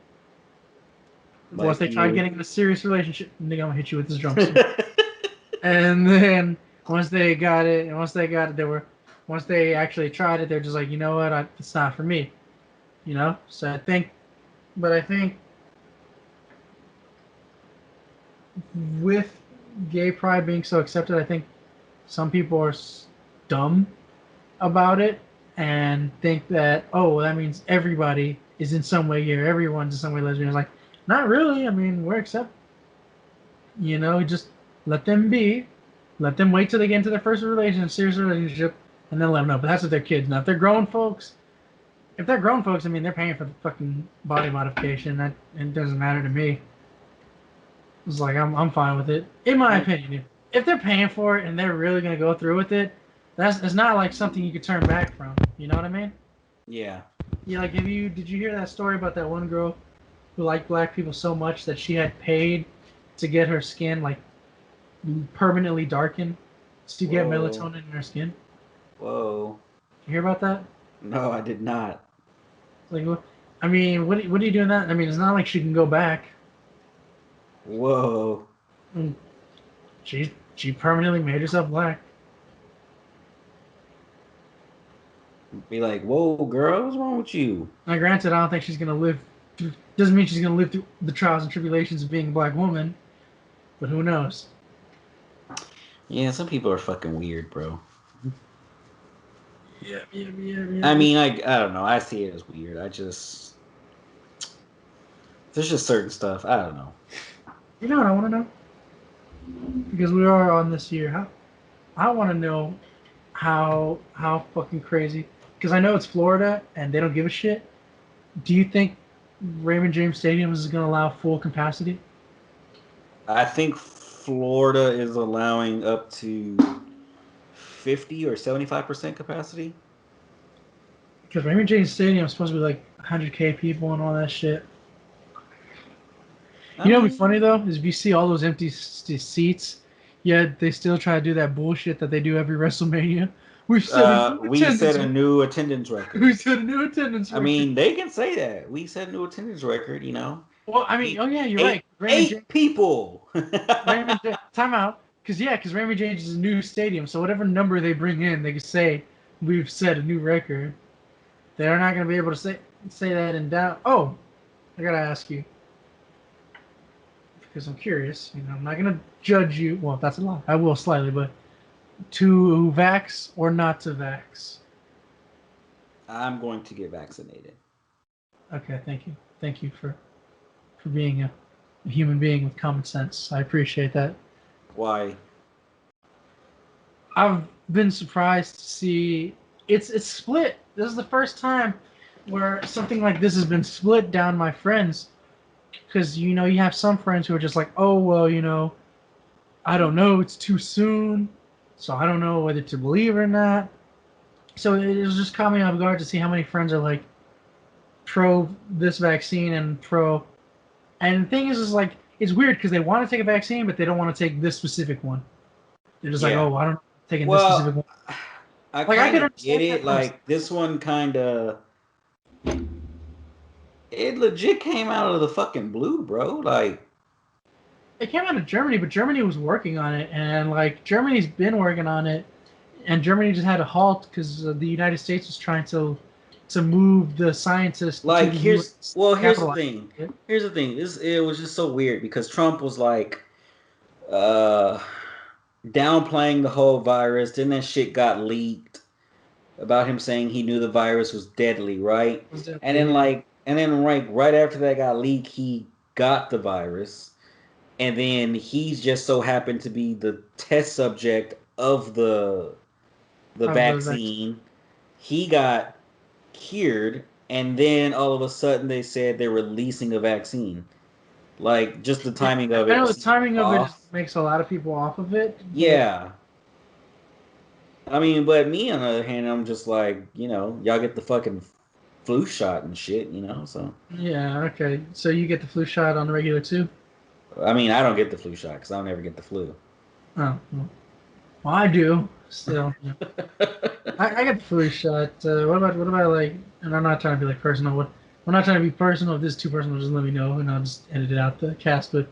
Once Like they tried you. getting in a serious relationship, nigga, I'm gonna hit you with this drumstick. And then once they got it, once they actually tried it, they're just like, you know what, it's not for me. You know. So I think with gay pride being so accepted, I think some people are dumb about it and think that well, that means everybody is in some way gay, or everyone's in some way lesbian. It's like, not really. I mean, we're accept. You know, just let them be. Let them wait till they get into their first relationship, serious relationship, and then let them know. But that's with their kids. Now, if they're grown folks, I mean, they're paying for the fucking body modification. That it doesn't matter to me. It's like I'm fine with it, in my I, opinion. If they're paying for it and they're really gonna go through with it, that's it's not like something you could turn back from. You know what I mean? yeah. Yeah, like did you hear that story about that one girl who liked black people so much that she had paid to get her skin like permanently darkened to get Whoa. melatonin in her skin? Whoa. You hear about that? No, I did not. Like, I mean, what are you doing that? I mean, it's not like she can go back. Whoa. Mm, she permanently made herself black. Be like, whoa, girl, what's wrong with you? Now, granted, I don't think she's gonna live. Doesn't mean she's gonna live through the trials and tribulations of being a black woman, but who knows? Yeah, some people are fucking weird, bro. Yeah, yeah, yeah, yeah, I yeah. mean, I don't know. I see it as weird. There's just certain stuff. I don't know. You know what I want to know? Because we are on this year. I want to know how fucking crazy. Because I know it's Florida and they don't give a shit. Do you think Raymond James Stadium is going to allow full capacity? I think Florida is allowing up to 50 or 75% capacity. Because Raymond James Stadium is supposed to be like 100K people and all that shit. I You know what'd be mean, funny though is if you see all those empty seats, yet they still try to do that bullshit that they do every WrestleMania. We've set a new we set attendance. a new attendance record. We set a new attendance I record. mean, they can say that. We set a new attendance record, you know. Well, I mean, Eight, oh yeah, you're right. eight, Raymond James, eight people. time out. Because yeah, because Raymond James is a new stadium, so whatever number they bring in, they can say we've set a new record. They're not going to be able to say that in doubt. Oh, I gotta ask you because I'm curious. You know, I'm not gonna judge you. Well, that's a lie. I will slightly, but to vax or not to vax? I'm going to get vaccinated. Okay, thank you. Thank you for being a human being with common sense. I appreciate that. Why? I've been surprised to see it's split. This is the first time where something like this has been split down my friends. Because you know you have some friends who are just like, oh well, you know, I don't know, it's too soon, so I don't know whether to believe or not. So it was just caught me off guard to see how many friends are like pro this vaccine and pro. And the thing is like it's weird because they want to take a vaccine, but they don't want to take this specific one. They're just like, Yeah. oh, I don't know, taking this specific Well, one. I Like I kind could of get understand it. that from Like this one, kind of, it legit came out of the fucking blue, bro. Like, it came out of Germany, but Germany was working on it, and like Germany's been working on it, and Germany just had a halt because the United States was trying to move the scientists to like the here's U.S. well, here's the capitalize thing. it. Here's the thing. This it was just so weird because Trump was like, uh, downplaying the whole virus. Then that shit got leaked about him saying he knew the virus was deadly, right? Was And definitely, then yeah. right after that got leaked, he got the virus, and then he's just so happened to be the test subject of the Of the vaccine. vaccine. He got cured, and then all of a sudden they said they're releasing a vaccine. Like just the Yeah, timing of I it know the seemed timing of it just off. makes a lot of people off of it, but Yeah. I mean, but me on the other hand, I'm just like, y'all get the fucking flu shot and shit, so yeah, okay. So you get the flu shot on the regular too? I mean, I don't get the flu shot because I don't ever get the flu. Oh, well, I do still. Yeah. I get the flu shot. What about like? And I'm not trying to be like personal. We're not trying to be personal. If this is too personal, just let me know, and I'll just edit it out the cast. But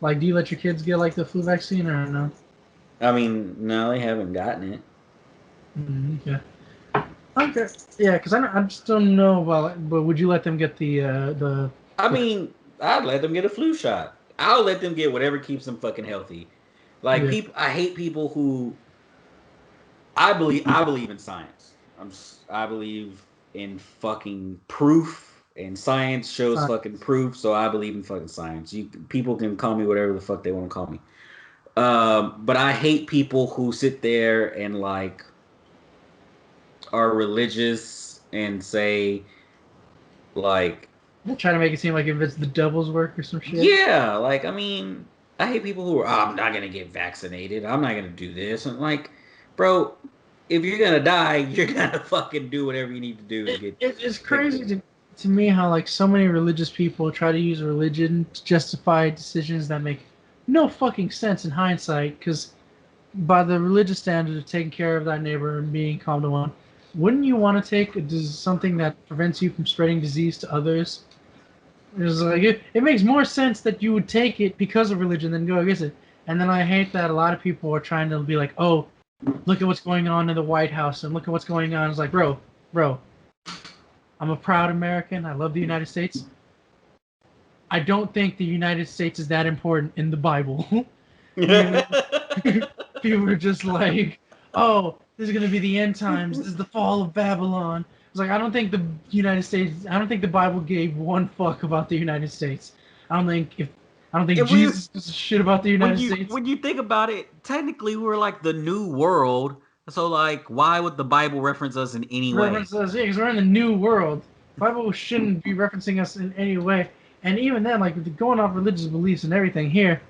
like, do you let your kids get like the flu vaccine or no? I mean, no, they haven't gotten it. Okay. Okay. Yeah, because I just don't know about. But would you let them get I the mean, I'd let them get a flu shot. I'll let them get whatever keeps them fucking healthy. Like yeah people, I hate people who I believe in science. I believe in fucking proof, and science shows science? fucking proof. So I believe in fucking science. People can call me whatever the fuck they want to call me. But I hate people who sit there and like are religious and say like, They try to make it seem like if it's the devil's work or some shit. yeah, like I mean, I hate people who are, oh, I'm not gonna get vaccinated. I'm not gonna do this. And like, bro, if you're gonna die, you're gonna fucking do whatever you need to do to It's protect crazy yourself. to me how like so many religious people try to use religion to justify decisions that make no fucking sense in hindsight. Because by the religious standard of taking care of thy neighbor and being calm to one, wouldn't you want to take something that prevents you from spreading disease to others? It's like it makes more sense that you would take it because of religion than go against it. And then I hate that a lot of people are trying to be like, oh, look at what's going on in the White House and look at what's going on. It's like, bro, I'm a proud American. I love the United States. I don't think the United States is that important in the Bible. people, people are just like, oh, this is gonna be the end times. This is the fall of Babylon. It's like I don't think the Bible gave one fuck about the United States. I don't think if we Jesus gives a shit about the when United you States. when you think about it, technically we're like the new world. So like, why would the Bible reference us in any way? Reference us, yeah, because we're in the new world. Bible shouldn't be referencing us in any way. And even then, like going off religious beliefs and everything here,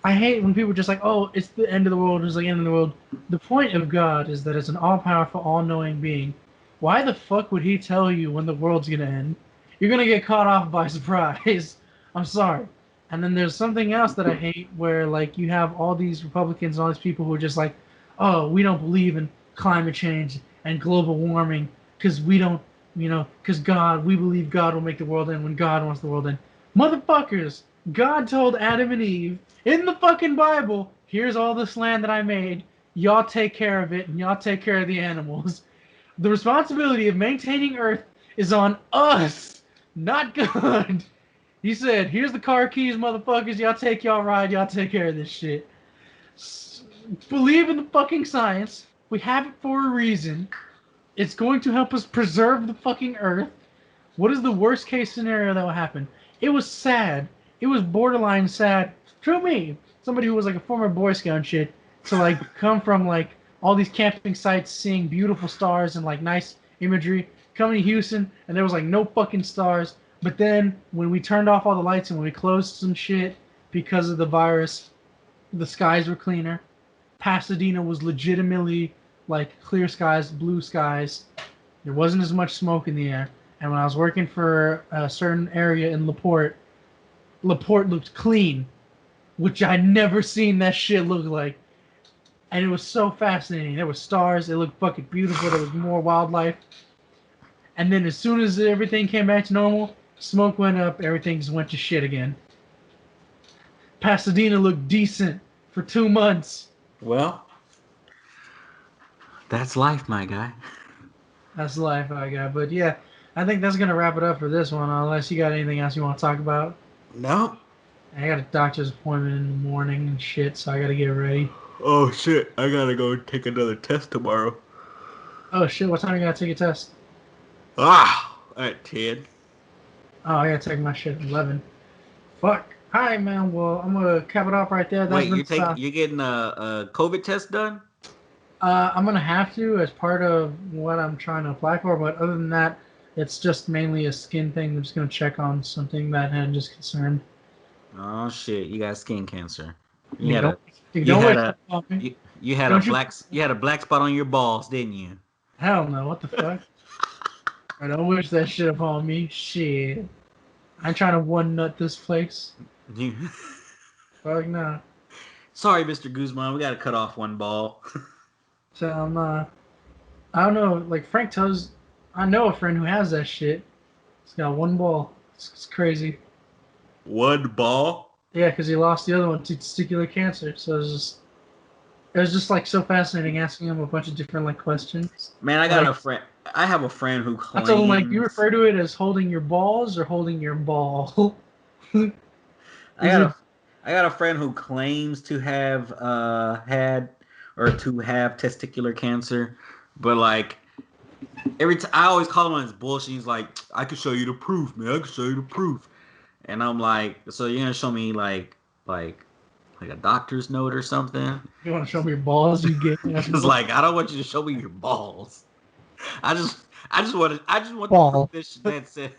I hate when people are just like, oh, it's the end of the world, it's like end of the world. The point of God is that it's an all-powerful, all-knowing being. Why the fuck would he tell you when the world's gonna end? You're gonna get caught off by surprise. I'm sorry. And then there's something else that I hate where like you have all these Republicans and all these people who are just like, oh, we don't believe in climate change and global warming because we don't, because God, we believe God will make the world end when God wants the world end. Motherfuckers, God told Adam and Eve in the fucking Bible, here's all this land that I made. Y'all take care of it and y'all take care of the animals. The responsibility of maintaining Earth is on us, not God. He said, here's the car keys, motherfuckers. Y'all take y'all ride. Y'all take care of this shit. Believe in the fucking science. We have it for a reason. It's going to help us preserve the fucking Earth. What is the worst case scenario that will happen? It was sad. It was borderline sad. To me, somebody who was like a former Boy Scout and shit, to like come from like all these camping sites, seeing beautiful stars and like nice imagery, coming to Houston and there was like no fucking stars. But then when we turned off all the lights and when we closed some shit because of the virus, the skies were cleaner. Pasadena was legitimately like clear skies, blue skies. There wasn't as much smoke in the air. And when I was working for a certain area in LaPorte, LaPorte looked clean, which I never seen that shit look like. And it was so fascinating. There were stars. It looked fucking beautiful. There was more wildlife. And then as soon as everything came back to normal, smoke went up. Everything just went to shit again. Pasadena looked decent for 2 months. Well, that's life, my guy. That's life I got. But yeah, I think that's going to wrap it up for this one, unless you got anything else you want to talk about. No. I got a doctor's appointment in the morning and shit, so I got to get ready. Oh shit! I gotta go take another test tomorrow. Oh shit, what time you got to take a test? At 10. Oh, I got to take my shit at 11. Fuck. Alright, man. Well, I'm going to cap it off right there. That's Wait, been you're getting a COVID test done? I'm gonna have to as part of what I'm trying to apply for, but other than that, it's just mainly a skin thing. I'm just gonna check on something that had just concerned. Oh shit! You got skin cancer. You Yeah, had don't a you don't had wish that a upon me. you had a Don't you? black spot on your balls, didn't you? Hell no! What the fuck? I don't wish that shit upon me. Shit, I'm trying to one nut this place. You. Fuck no. Sorry, Mr. Guzman. We got to cut off one ball. So I don't know. Like Frank tells, I know a friend who has that shit. He's got one ball. It's crazy. One ball. Yeah, because he lost the other one to testicular cancer. So it was just like so fascinating asking him a bunch of different like questions. Man, I got Like a friend. I have a friend who I told him like, do you claims. refer to it as holding your balls or holding your ball? I Is got it? a I got a friend who claims to have had or to have testicular cancer, but like every time I always call him on his bullshit. He's like, I can show you the proof, man. I can show you the proof. And I'm like, so you're gonna show me like like a doctor's note or something? You want to show me your balls? You gay ass It's like I don't want you to show me your balls. I just want the proof ball. that says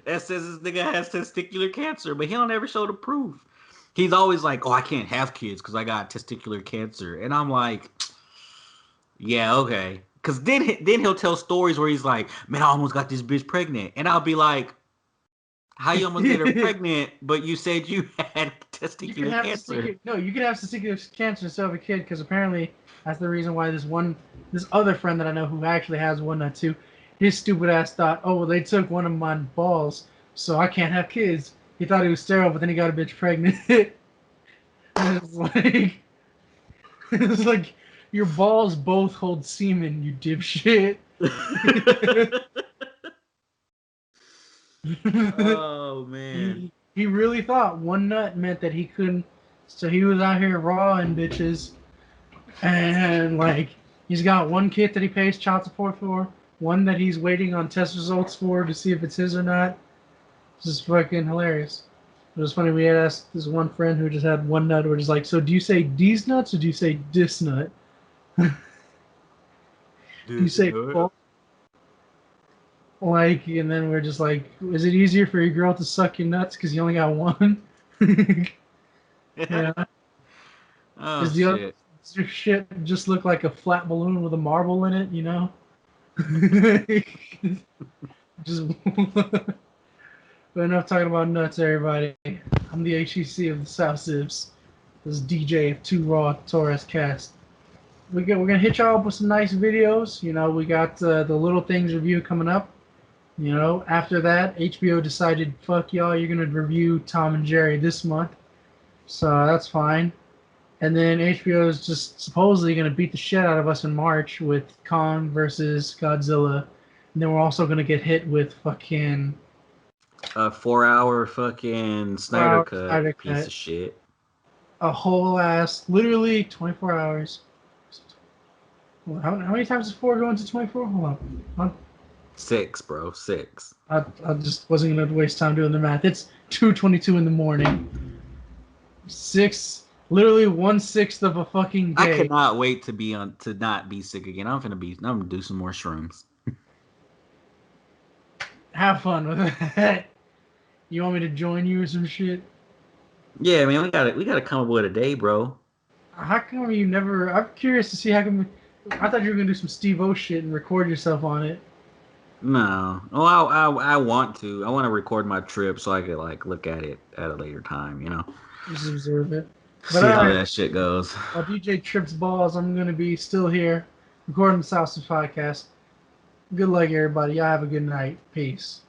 that says this nigga has testicular cancer, but he don't ever show the proof. He's always like, "Oh, I can't have kids because I got testicular cancer," and I'm like, "Yeah, okay." Because then he'll tell stories where he's like, "Man, I almost got this bitch pregnant," and I'll be like, "How you almost get her pregnant, but you said you had You can testicular have cancer?" testicular. No, you can have testicular cancer and still have a kid because apparently that's the reason why this other friend that I know who actually has one nut too, his stupid ass thought, oh well, they took one of my balls, so I can't have kids. He thought he was sterile, but then he got a bitch pregnant. And it's like it's like your balls both hold semen, you dipshit. Oh man. he really thought one nut meant that he couldn't. So he was out here raw and bitches, and like he's got one kid that he pays child support for, one that he's waiting on test results for to see if it's his or not. This is fucking hilarious. It was funny. We had asked this one friend who just had one nut, which is like, so do you say these nuts or do you say this nut? Do you This say nut. both? Like, and then we're just like, is it easier for your girl to suck your nuts because you only got one? Yeah. Oh Does the other shit. does your shit just look like a flat balloon with a marble in it? You know. Just. But enough talking about nuts, everybody. I'm the H.E.C of the South Sibs. This is DJ of Two Raw Torres Cast. We're gonna hit y'all up with some nice videos. You know, we got the Little Things review coming up. You know, after that, HBO decided, fuck y'all, you're gonna review Tom and Jerry this month, so that's fine. And then HBO is just supposedly gonna beat the shit out of us in March with Kong versus Godzilla, and then we're also gonna get hit with fucking A 4 hour fucking Snyder 4 hour cut Snyder piece cut, of shit. a whole ass, literally 24 hours. How many times is four going to 24? Hold on. Six, bro. Six. I just wasn't gonna waste time doing the math. It's 2:22 in the morning. Literally 1/6 of a fucking I day. cannot wait to be on to not be sick again. I'm gonna do some more shrooms. Have fun with that. You want me to join you or some shit? Yeah, man, we gotta come up with a day, bro. How come you never? I'm curious to see how come. I thought you were gonna do some Steve O shit and record yourself on it. No. Oh, I want to. I want to record my trip so I could like look at it at a later time, you know. Just observe it. But See how alright, that shit goes. while DJ trips balls, I'm gonna be still here recording the South podcast. Good luck, everybody. Y'all have a good night. Peace.